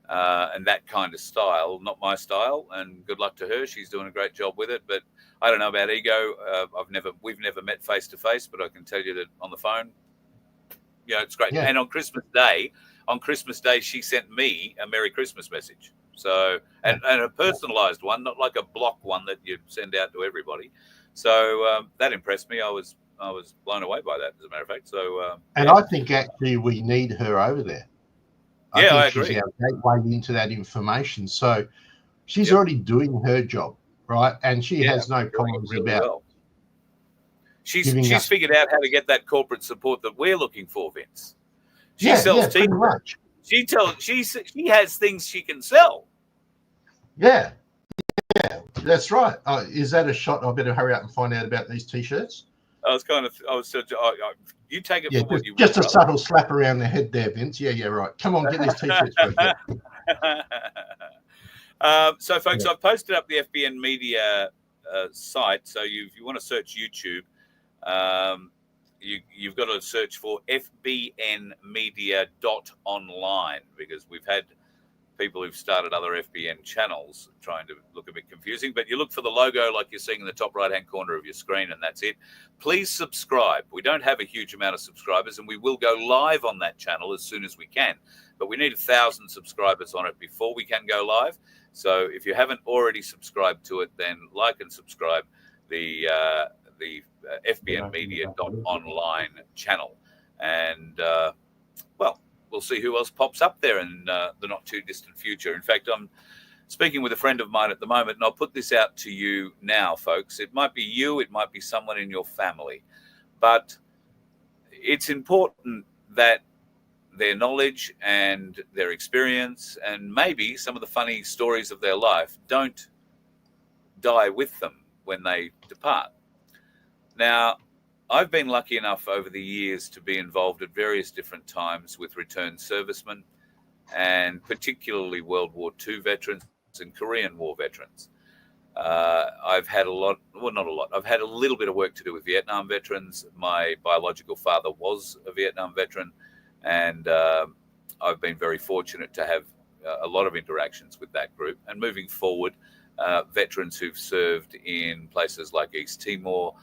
and that kind of style. Not my style, and good luck to her. She's doing a great job with it. But I don't know about ego. We've never met face to face, but I can tell you that on the phone, yeah, it's great. Yeah. And on Christmas Day, she sent me a Merry Christmas message. So, and a personalized one, not like a block one that you send out to everybody. So that impressed me. I was blown away by that, as a matter of fact. So, and I think actually we need her over there. I think agree. She's our gateway into that information. So she's already doing her job, right? And she has no problems really about. well. She's giving us- figured out how to get that corporate support that we're looking for, Vince. She Yeah, sells pretty t-shirts. much. She has things she can sell. Yeah, that's right. Is that a shot? I better hurry up and find out about these t-shirts. You take it Yeah, for what you just a will, subtle slap around the head there, Vince. Yeah, right. Come on, get these t-shirts. So, folks, I've posted up the FBN Media site. So, if you want to search YouTube, you've got to search for fbnmedia.online, because we've had people who've started other FBN channels trying to look a bit confusing. But you look for the logo like you're seeing in the top right-hand corner of your screen, and that's it. Please subscribe. We don't have a huge amount of subscribers, and we will go live on that channel as soon as we can. But we need 1,000 subscribers on it before we can go live. So if you haven't already subscribed to it, then like and subscribe. The the fbnmedia.online channel. And, well, we'll see who else pops up there in the not too distant future. In fact, I'm speaking with a friend of mine at the moment, and I'll put this out to you now, folks. It might be you, it might be someone in your family, but it's important that their knowledge and their experience and maybe some of the funny stories of their life don't die with them when they depart. Now, I've been lucky enough over the years to be involved at various different times with returned servicemen, and particularly World War II veterans and Korean War veterans. I've had not a lot. I've had a little bit of work to do with Vietnam veterans. My biological father was a Vietnam veteran, and I've been very fortunate to have a lot of interactions with that group. And moving forward, veterans who've served in places like East Timor,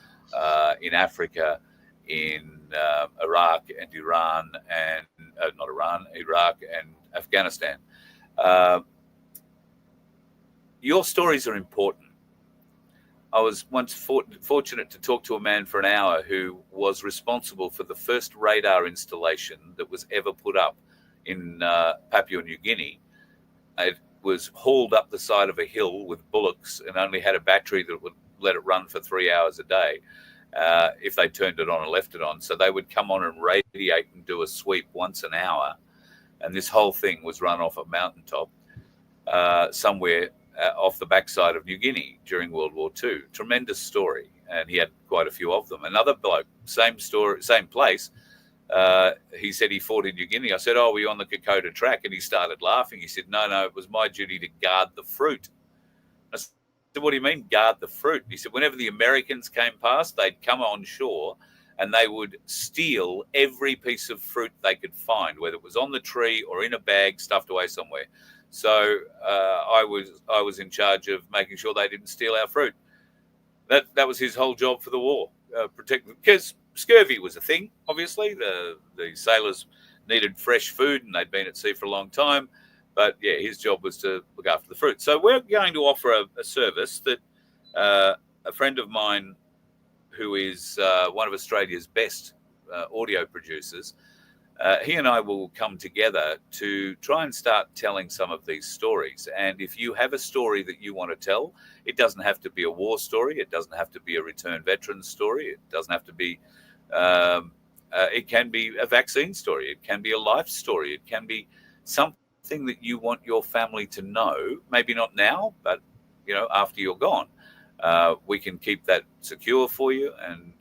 in Africa, in Iraq and Iran, and Iraq and Afghanistan. Your stories are important. I was once fortunate to talk to a man for an hour who was responsible for the first radar installation that was ever put up in Papua New Guinea. It was hauled up the side of a hill with bullocks and only had a battery that would let it run for 3 hours a day if they turned it on and left it on. So they would come on and radiate and do a sweep once an hour. And this whole thing was run off a mountaintop somewhere off the backside of New Guinea during World War II. Tremendous story. And he had quite a few of them. Another bloke, same story, same place. He said he fought in New Guinea. I said, "Oh, were you on the Kokoda track?" And he started laughing. He said, no, it was my duty to guard the fruit. I said, "What do you mean guard the fruit?" He said, "Whenever the Americans came past, they'd come on shore and they would steal every piece of fruit they could find, whether it was on the tree or in a bag stuffed away somewhere. So I was in charge of making sure they didn't steal our fruit." That was his whole job for the war, protect, because scurvy was a thing. Obviously, the sailors needed fresh food, and they'd been at sea for a long time. But yeah, his job was to look after the fruit. So we're going to offer a service that a friend of mine, who is one of Australia's best audio producers, he and I will come together to try and start telling some of these stories. And if you have a story that you want to tell, it doesn't have to be a war story. It doesn't have to be a returned veteran story. It doesn't have to be, it can be a vaccine story. It can be a life story. It can be something that you want your family to know, maybe not now, but, after you're gone. We can keep that secure for you and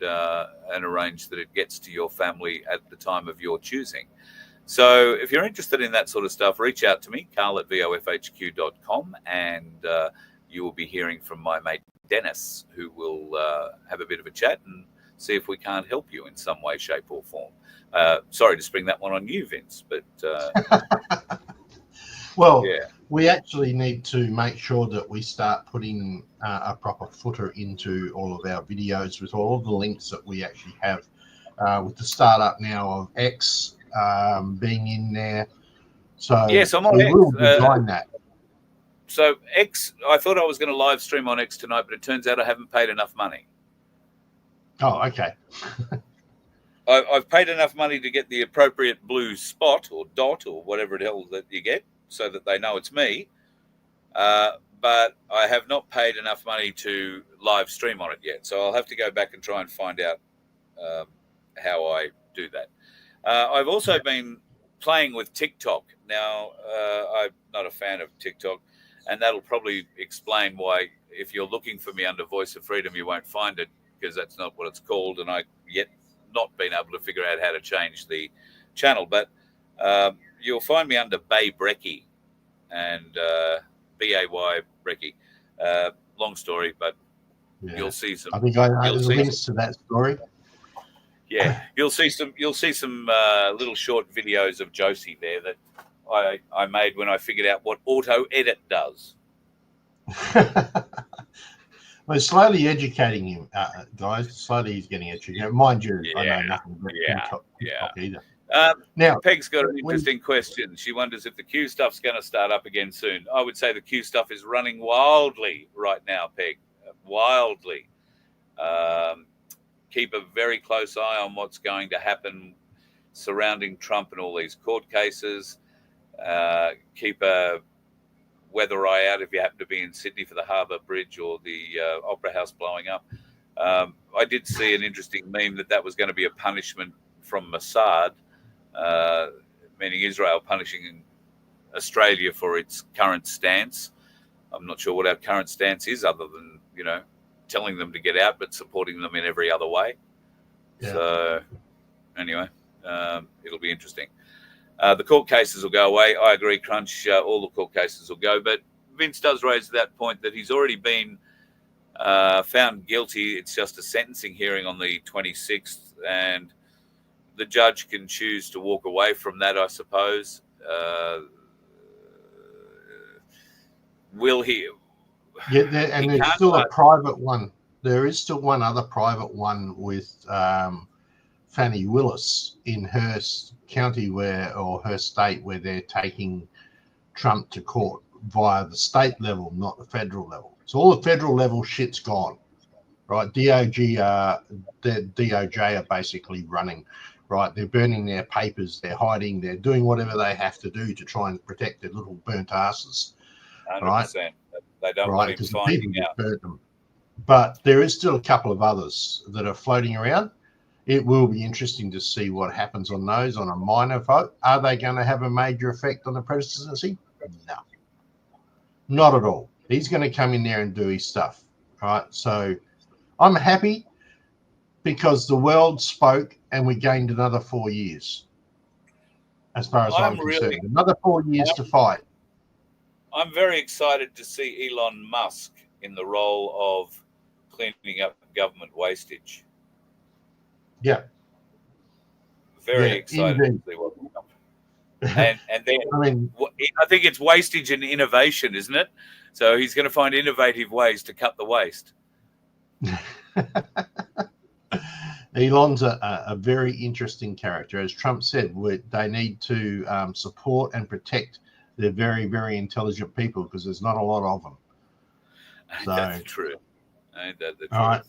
arrange that it gets to your family at the time of your choosing. So if you're interested in that sort of stuff, reach out to me, carl@vofhq.com, and you will be hearing from my mate Dennis, who will have a bit of a chat and see if we can't help you in some way, shape or form. Sorry to spring that one on you, Vince, but... Well, yeah. We actually need to make sure that we start putting a proper footer into all of our videos with all of the links that we actually have, with the startup now of X being in there. So yes, I'm on we X. will design that. So X, I thought I was going to live stream on X tonight, but it turns out I haven't paid enough money. Oh, okay. I've paid enough money to get the appropriate blue spot or dot or whatever the hell that you get, so that they know it's me. But I have not paid enough money to live stream on it yet. So I'll have to go back and try and find out how I do that. I've also been playing with TikTok. Now, I'm not a fan of TikTok, and that'll probably explain why, if you're looking for me under Voice of Freedom, you won't find it, because that's not what it's called, and I yet not been able to figure out how to change the channel. But you'll find me under Bay Brecky, and BAY Brecky. Long story, but Yeah. you'll see some. I think I know you'll the see links to that story. Yeah, you'll see some little short videos of Josie there that I made when I figured out what auto edit does. We're slowly educating him, guys. Slowly he's getting educated. Mind you, I know nothing about TikTok either. Now, Peg's got an interesting question. She wonders if the Q stuff's going to start up again soon. I would say the Q stuff is running wildly right now, Peg. Wildly. keep a very close eye on what's going to happen surrounding Trump and all these court cases. Keep a weather eye out if you happen to be in Sydney for the Harbour Bridge or the Opera House blowing up. I did see an interesting meme that was going to be a punishment from Mossad, meaning Israel punishing Australia for its current stance. I'm not sure what our current stance is, other than, telling them to get out, but supporting them in every other way. Yeah. So anyway, it'll be interesting. The court cases will go away. I agree, Crunch. All the court cases will go. But Vince does raise that point that he's already been found guilty. It's just a sentencing hearing on the 26th, and the judge can choose to walk away from that, I suppose. Will he? Yeah, there's still a private one. There is still one other private one with Fannie Willis in her county or her state, where they're taking Trump to court via the state level, not the federal level. So all the federal level shit's gone, right? DOJ are basically running, right? They're burning their papers, they're hiding, they're doing whatever they have to do to try and protect their little burnt asses, 100%. right? They don't want him finding out. Them. But there is still a couple of others that are floating around. It will be interesting to see what happens on those on a minor vote. Are they going to have a major effect on the presidency? No, not at all. He's going to come in there and do his stuff, right? So I'm happy because the world spoke and we gained another 4 years, as far as I'm concerned. Another 4 years to fight. I'm very excited to see Elon Musk in the role of cleaning up government wastage. Yeah. Very excited to see what will come. And then I think it's wastage and innovation, isn't it? So he's going to find innovative ways to cut the waste. Elon's a very interesting character. As Trump said, they need to support and protect their very, very intelligent people, because there's not a lot of them. So, that's true. Ain't that the truth? All right.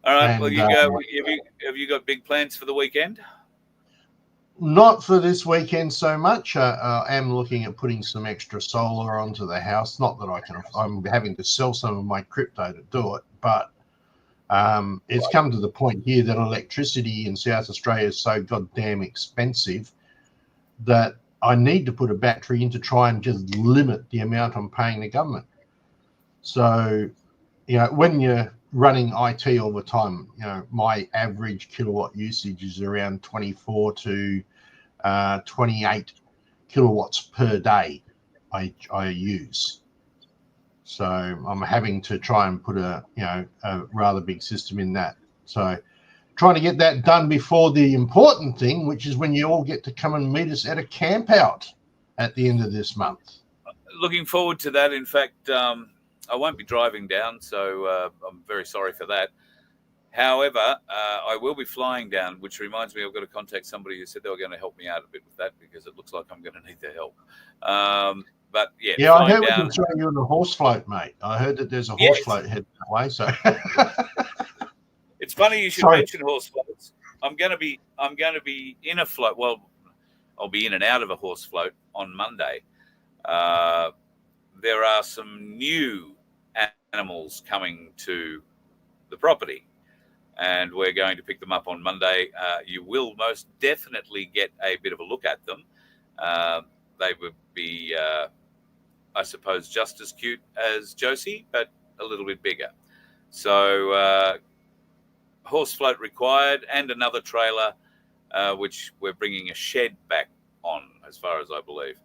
All right. Well, you go. Have you got big plans for the weekend? Not for this weekend so much. I am looking at putting some extra solar onto the house. Not that I'm having to sell some of my crypto to do it, but it's come to the point here that electricity in South Australia is so goddamn expensive that I need to put a battery in to try and just limit the amount I'm paying the government. So, when you're running IT all the time, my average kilowatt usage is around 24 to 28 kilowatts per day I use. So I'm having to try and put a rather big system in that. So trying to get that done before the important thing, which is when you all get to come and meet us at a camp out at the end of this month. Looking forward to that. In fact, I won't be driving down, so I'm very sorry for that. However, I will be flying down, which reminds me I've got to contact somebody who said they were going to help me out a bit with that, because it looks like I'm going to need their help. But yeah, I heard we can throw you in a horse float, mate. I heard that there's a horse float heading that way. So it's funny you should mention horse floats. I'm going to be in a float. Well, I'll be in and out of a horse float on Monday. There are some new animals coming to the property, and we're going to pick them up on Monday. You will most definitely get a bit of a look at them. They would be, I suppose, just as cute as Josie, but a little bit bigger. So horse float required, and another trailer, which we're bringing a shed back on, as far as I believe.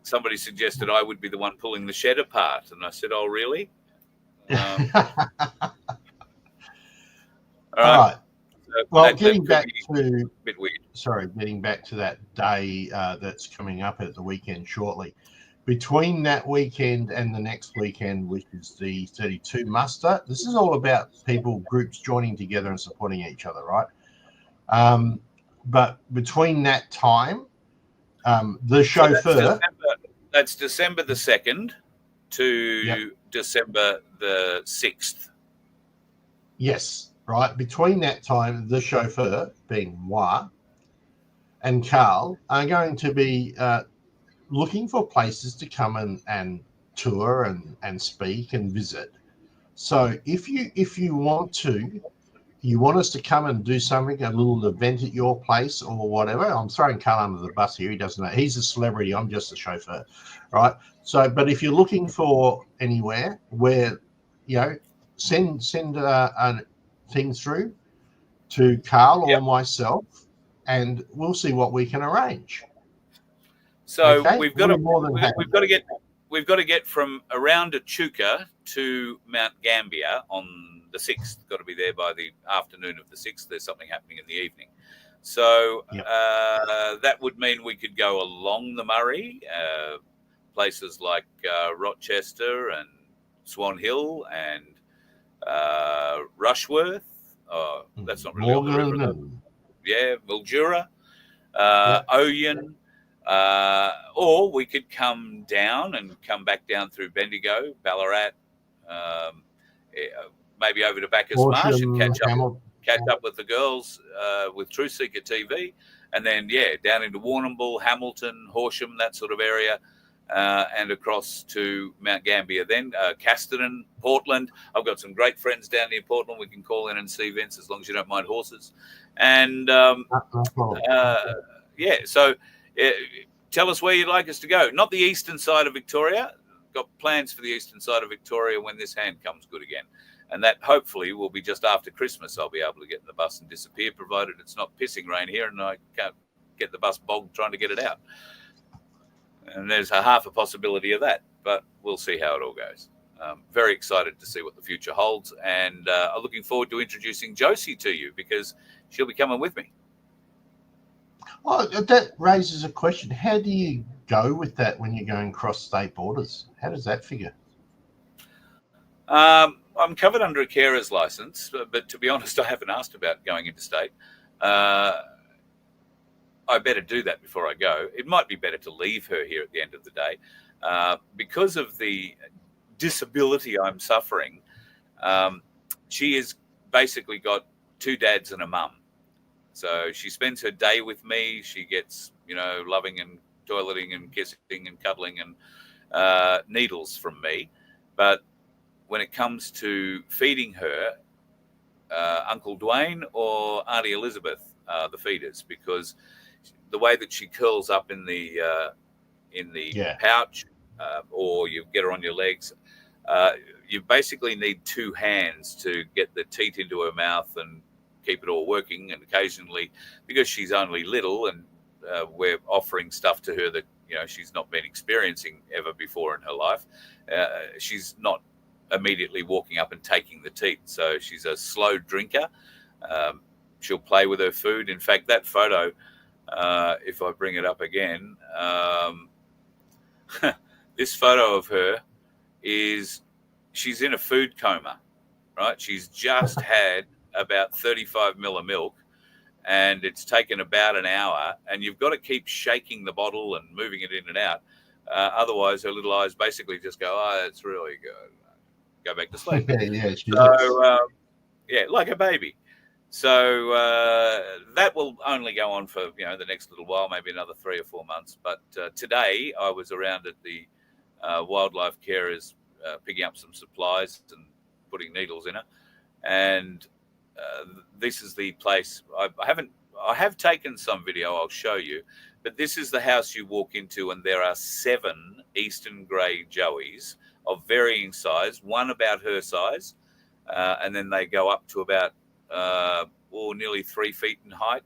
Somebody suggested I would be the one pulling the shed apart, and I said, "Oh, really?" All right. Well, getting back to a bit weird. Getting back to that day that's coming up at the weekend shortly. Between that weekend and the next weekend, which is the 32 muster, this is all about groups joining together and supporting each other, right? But between that time, the chauffeur. That's December the 2nd to December the 6th. Yes, right, between that time, the chauffeur, being moi, and Carl, are going to be looking for places to come and tour and speak and visit. So if you want us to come and do something, a little event at your place or whatever. I'm throwing Carl under the bus here. He doesn't know. He's a celebrity. I'm just a chauffeur, right? So, but if you're looking for anywhere where, send a thing through to Carl or myself, and we'll see what we can arrange. So okay? we've got to get from around Echuca to Mount Gambier on the 6th. Got to be there by the afternoon of the 6th. There's something happening in the evening. So that would mean we could go along the Murray, places like Rochester and Swan Hill and Rushworth. Oh, that's not really on the river. Yeah, Mildura, Oyen. Or we could come down and come back down through Bendigo, Ballarat, maybe over to Bacchus Marsh and catch up with the girls with Truth Seeker TV, and then down into Warrnambool, Hamilton, Horsham, that sort of area, and across to Mount Gambier. Then Casterton, Portland. I've got some great friends down near Portland. We can call in and see events as long as you don't mind horses. And so. Tell us where you'd like us to go. Not the eastern side of Victoria. Got plans for the eastern side of Victoria when this hand comes good again. And that hopefully will be just after Christmas. I'll be able to get in the bus and disappear, provided it's not pissing rain here and I can't get the bus bogged trying to get it out. And there's half a possibility of that, but we'll see how it all goes. Very excited to see what the future holds, and I'm looking forward to introducing Josie to you because she'll be coming with me. Well, that raises a question. How do you go with that when you're going cross state borders? How does that figure? I'm covered under a carer's license, but to be honest, I haven't asked about going interstate. I better do that before I go. It might be better to leave her here at the end of the day. Because of the disability I'm suffering, she has basically got two dads and a mum. So she spends her day with me. She gets, loving and toileting and kissing and cuddling and needles from me. But when it comes to feeding her, Uncle Dwayne or Auntie Elizabeth are the feeders, because the way that she curls up in the pouch, or you get her on your legs, you basically need two hands to get the teat into her mouth and keep it all working. And occasionally, because she's only little and we're offering stuff to her that she's not been experiencing ever before in her life, she's not immediately walking up and taking the teat. So she's a slow drinker. She'll play with her food. In fact, that photo, if I bring it up again, this photo of her she's in a food coma, right? She's just had about 35 ml of milk, and it's taken about an hour, and you've got to keep shaking the bottle and moving it in and out. Otherwise, her little eyes basically just go, "Oh, it's really good." Go back to sleep. Like a baby. So that will only go on for the next little while, maybe another 3 or 4 months. But today I was around at the wildlife carers picking up some supplies and putting needles in her, and this is the place. I have taken some video. I'll show you. But this is the house you walk into, and there are 7 Eastern Grey Joeys of varying size, one about her size, and then they go up to about nearly 3 feet in height,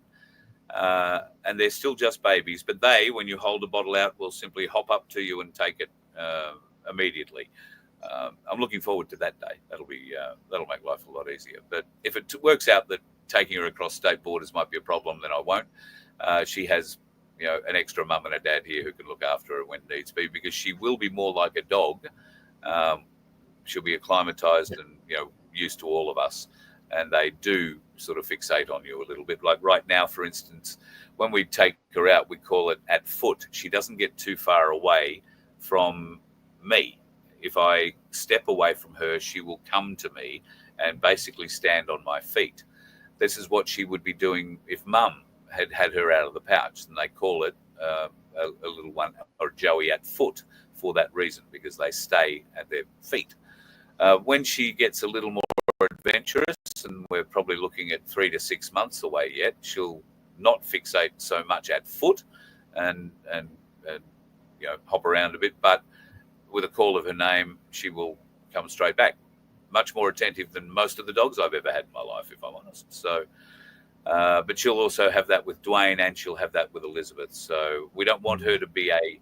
and they're still just babies. But they, when you hold a bottle out, will simply hop up to you and take it immediately. I'm looking forward to that day. That'll make life a lot easier. But if it works out that taking her across state borders might be a problem, then I won't. She has an extra mum and a dad here who can look after her when needs be, because she will be more like a dog. She'll be acclimatized and used to all of us, and they do sort of fixate on you a little bit. Like right now, for instance, when we take her out, we call it at foot. She doesn't get too far away from me. If I step away from her, she will come to me and basically stand on my feet. This is what she would be doing if Mum had her out of the pouch, and they call it a little one, or Joey at foot, for that reason, because they stay at their feet. When she gets a little more adventurous, and we're probably looking at 3 to 6 months away yet, she'll not fixate so much at foot and hop around a bit, but with a call of her name, she will come straight back. Much more attentive than most of the dogs I've ever had in my life, if I'm honest. So, but she'll also have that with Dwayne, and she'll have that with Elizabeth. So we don't want her to be a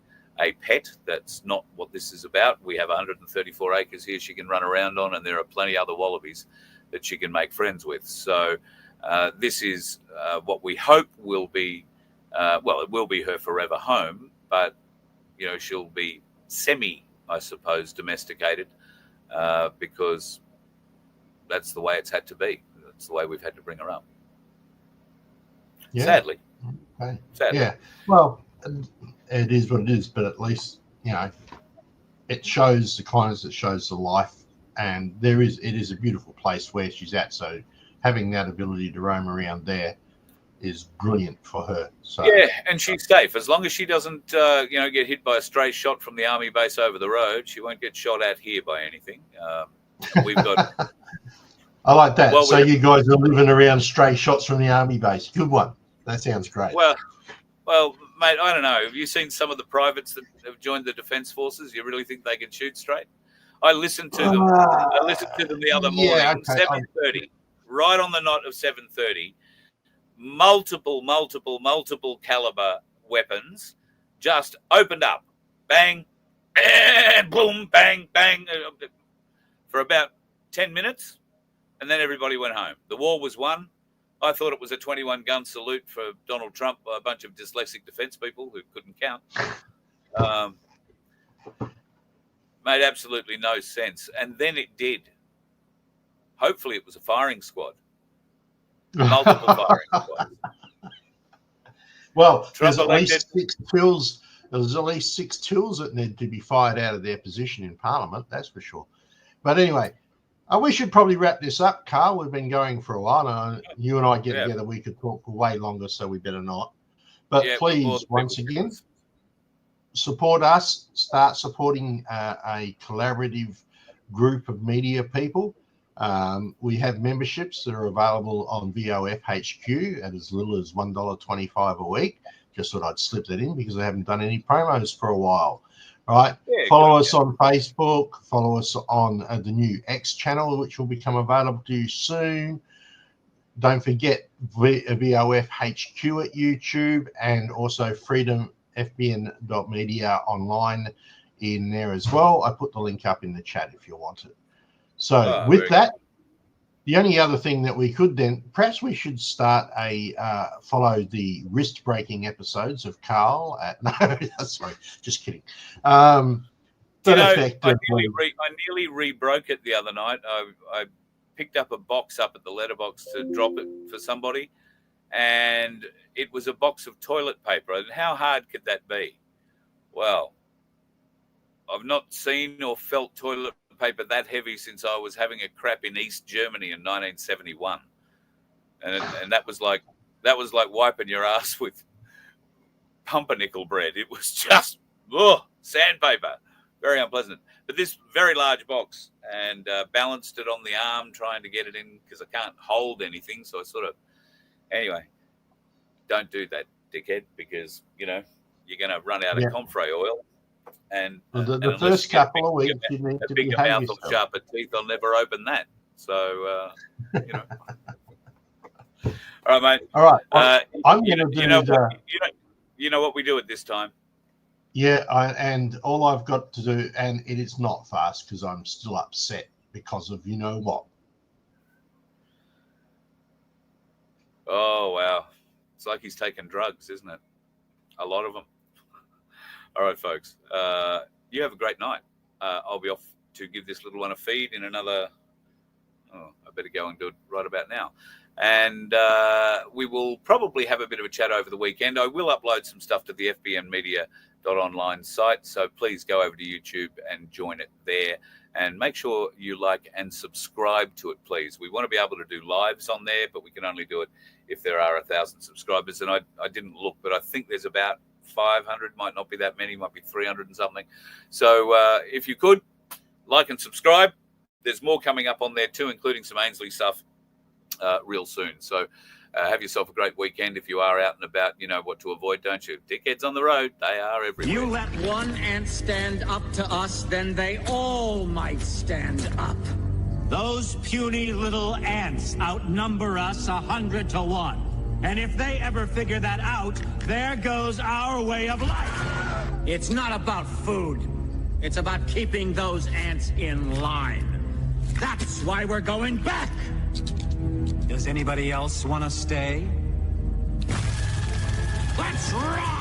pet. That's not what this is about. We have 134 acres here she can run around on, and there are plenty other wallabies that she can make friends with. So this is what we hope will be, it will be her forever home, but, she'll be I suppose, domesticated, because that's the way it's had to be. That's the way we've had to bring her up. Yeah. Sadly. Okay. Sadly. Yeah. Well, it is what it is, but at least, it shows the kindness, it shows the life, and it is a beautiful place where she's at. So having that ability to roam around there is brilliant for her. So yeah, and she's safe as long as she doesn't, get hit by a stray shot from the army base over the road. She won't get shot at here by anything. We've got. I like that. Well, so you guys are living around stray shots from the army base. Good one. That sounds great. Well, mate, I don't know. Have you seen some of the privates that have joined the Defence Forces? You really think they can shoot straight? I listened to them. I listened to them the other morning, 7:30, right on the knot of 7:30. Multiple caliber weapons just opened up, bang, and boom, bang, bang, for about 10 minutes, and then everybody went home. The war was won. I thought it was a 21-gun salute for Donald Trump by a bunch of dyslexic defense people who couldn't count. Made absolutely no sense. And then it did. Hopefully it was a firing squad. Multiple firing squads. Well, Trump there's at least 6 tills. There's at least 6 tills that need to be fired out of their position in Parliament, that's for sure. But anyway, we should probably wrap this up, Carl. We've been going for a while. And you and I get together, we could talk for way longer, so we better not. But please, once again, support us. Start supporting a collaborative group of media people. We have memberships that are available on VOF HQ at as little as $1.25 a week. Just thought I'd slip that in because I haven't done any promos for a while. All right. Follow us on Facebook. Follow us on the new X channel, which will become available to you soon. Don't forget VOF HQ at YouTube, and also freedomfbn.media online in there as well. I put the link up in the chat if you want it. So with that, the only other thing that we could then, perhaps we should start follow the wrist breaking episodes of Carl no, sorry, just kidding. I nearly re-broke it the other night. I picked up a box up at the letterbox to drop it for somebody, and it was a box of toilet paper. And how hard could that be? Well, I've not seen or felt toilet paper that heavy since I was having a crap in East Germany in 1971, and that was like wiping your ass with pumpernickel bread. It was just sandpaper, very unpleasant. But this very large box, and balanced it on the arm trying to get it in because I can't hold anything, so I anyway, don't do that, dickhead, because you're going to run out of comfrey oil. And the first couple of weeks, you need to bigger behave mouth yourself. or sharper teeth, I'll never open that. So, all right, mate. All right, I'm going to do you know what we do at this time. Yeah, and all I've got to do, and it is not fast because I'm still upset because of you know what. Oh wow, it's like he's taking drugs, isn't it? A lot of them. All right, folks. You have a great night. I'll be off to give this little one a feed in another. I better go and do it right about now. And we will probably have a bit of a chat over the weekend. I will upload some stuff to the FBNmedia.online site, so please go over to YouTube and join it there. And make sure you like and subscribe to it, please. We want to be able to do lives on there, but we can only do it if there are 1,000 subscribers. And I didn't look, but I think there's about 500, might not be that many, might be 300 and something. So if you could, like and subscribe. There's more coming up on there too, including some Ainsley stuff real soon. So have yourself a great weekend. If you are out and about, you know what to avoid, don't you? Dickheads on the road, they are everywhere. You let one ant stand up to us, then they all might stand up. Those puny little ants outnumber us 100 to 1. And if they ever figure that out, there goes our way of life. It's not about food. It's about keeping those ants in line. That's why we're going back. Does anybody else want to stay? Let's rock!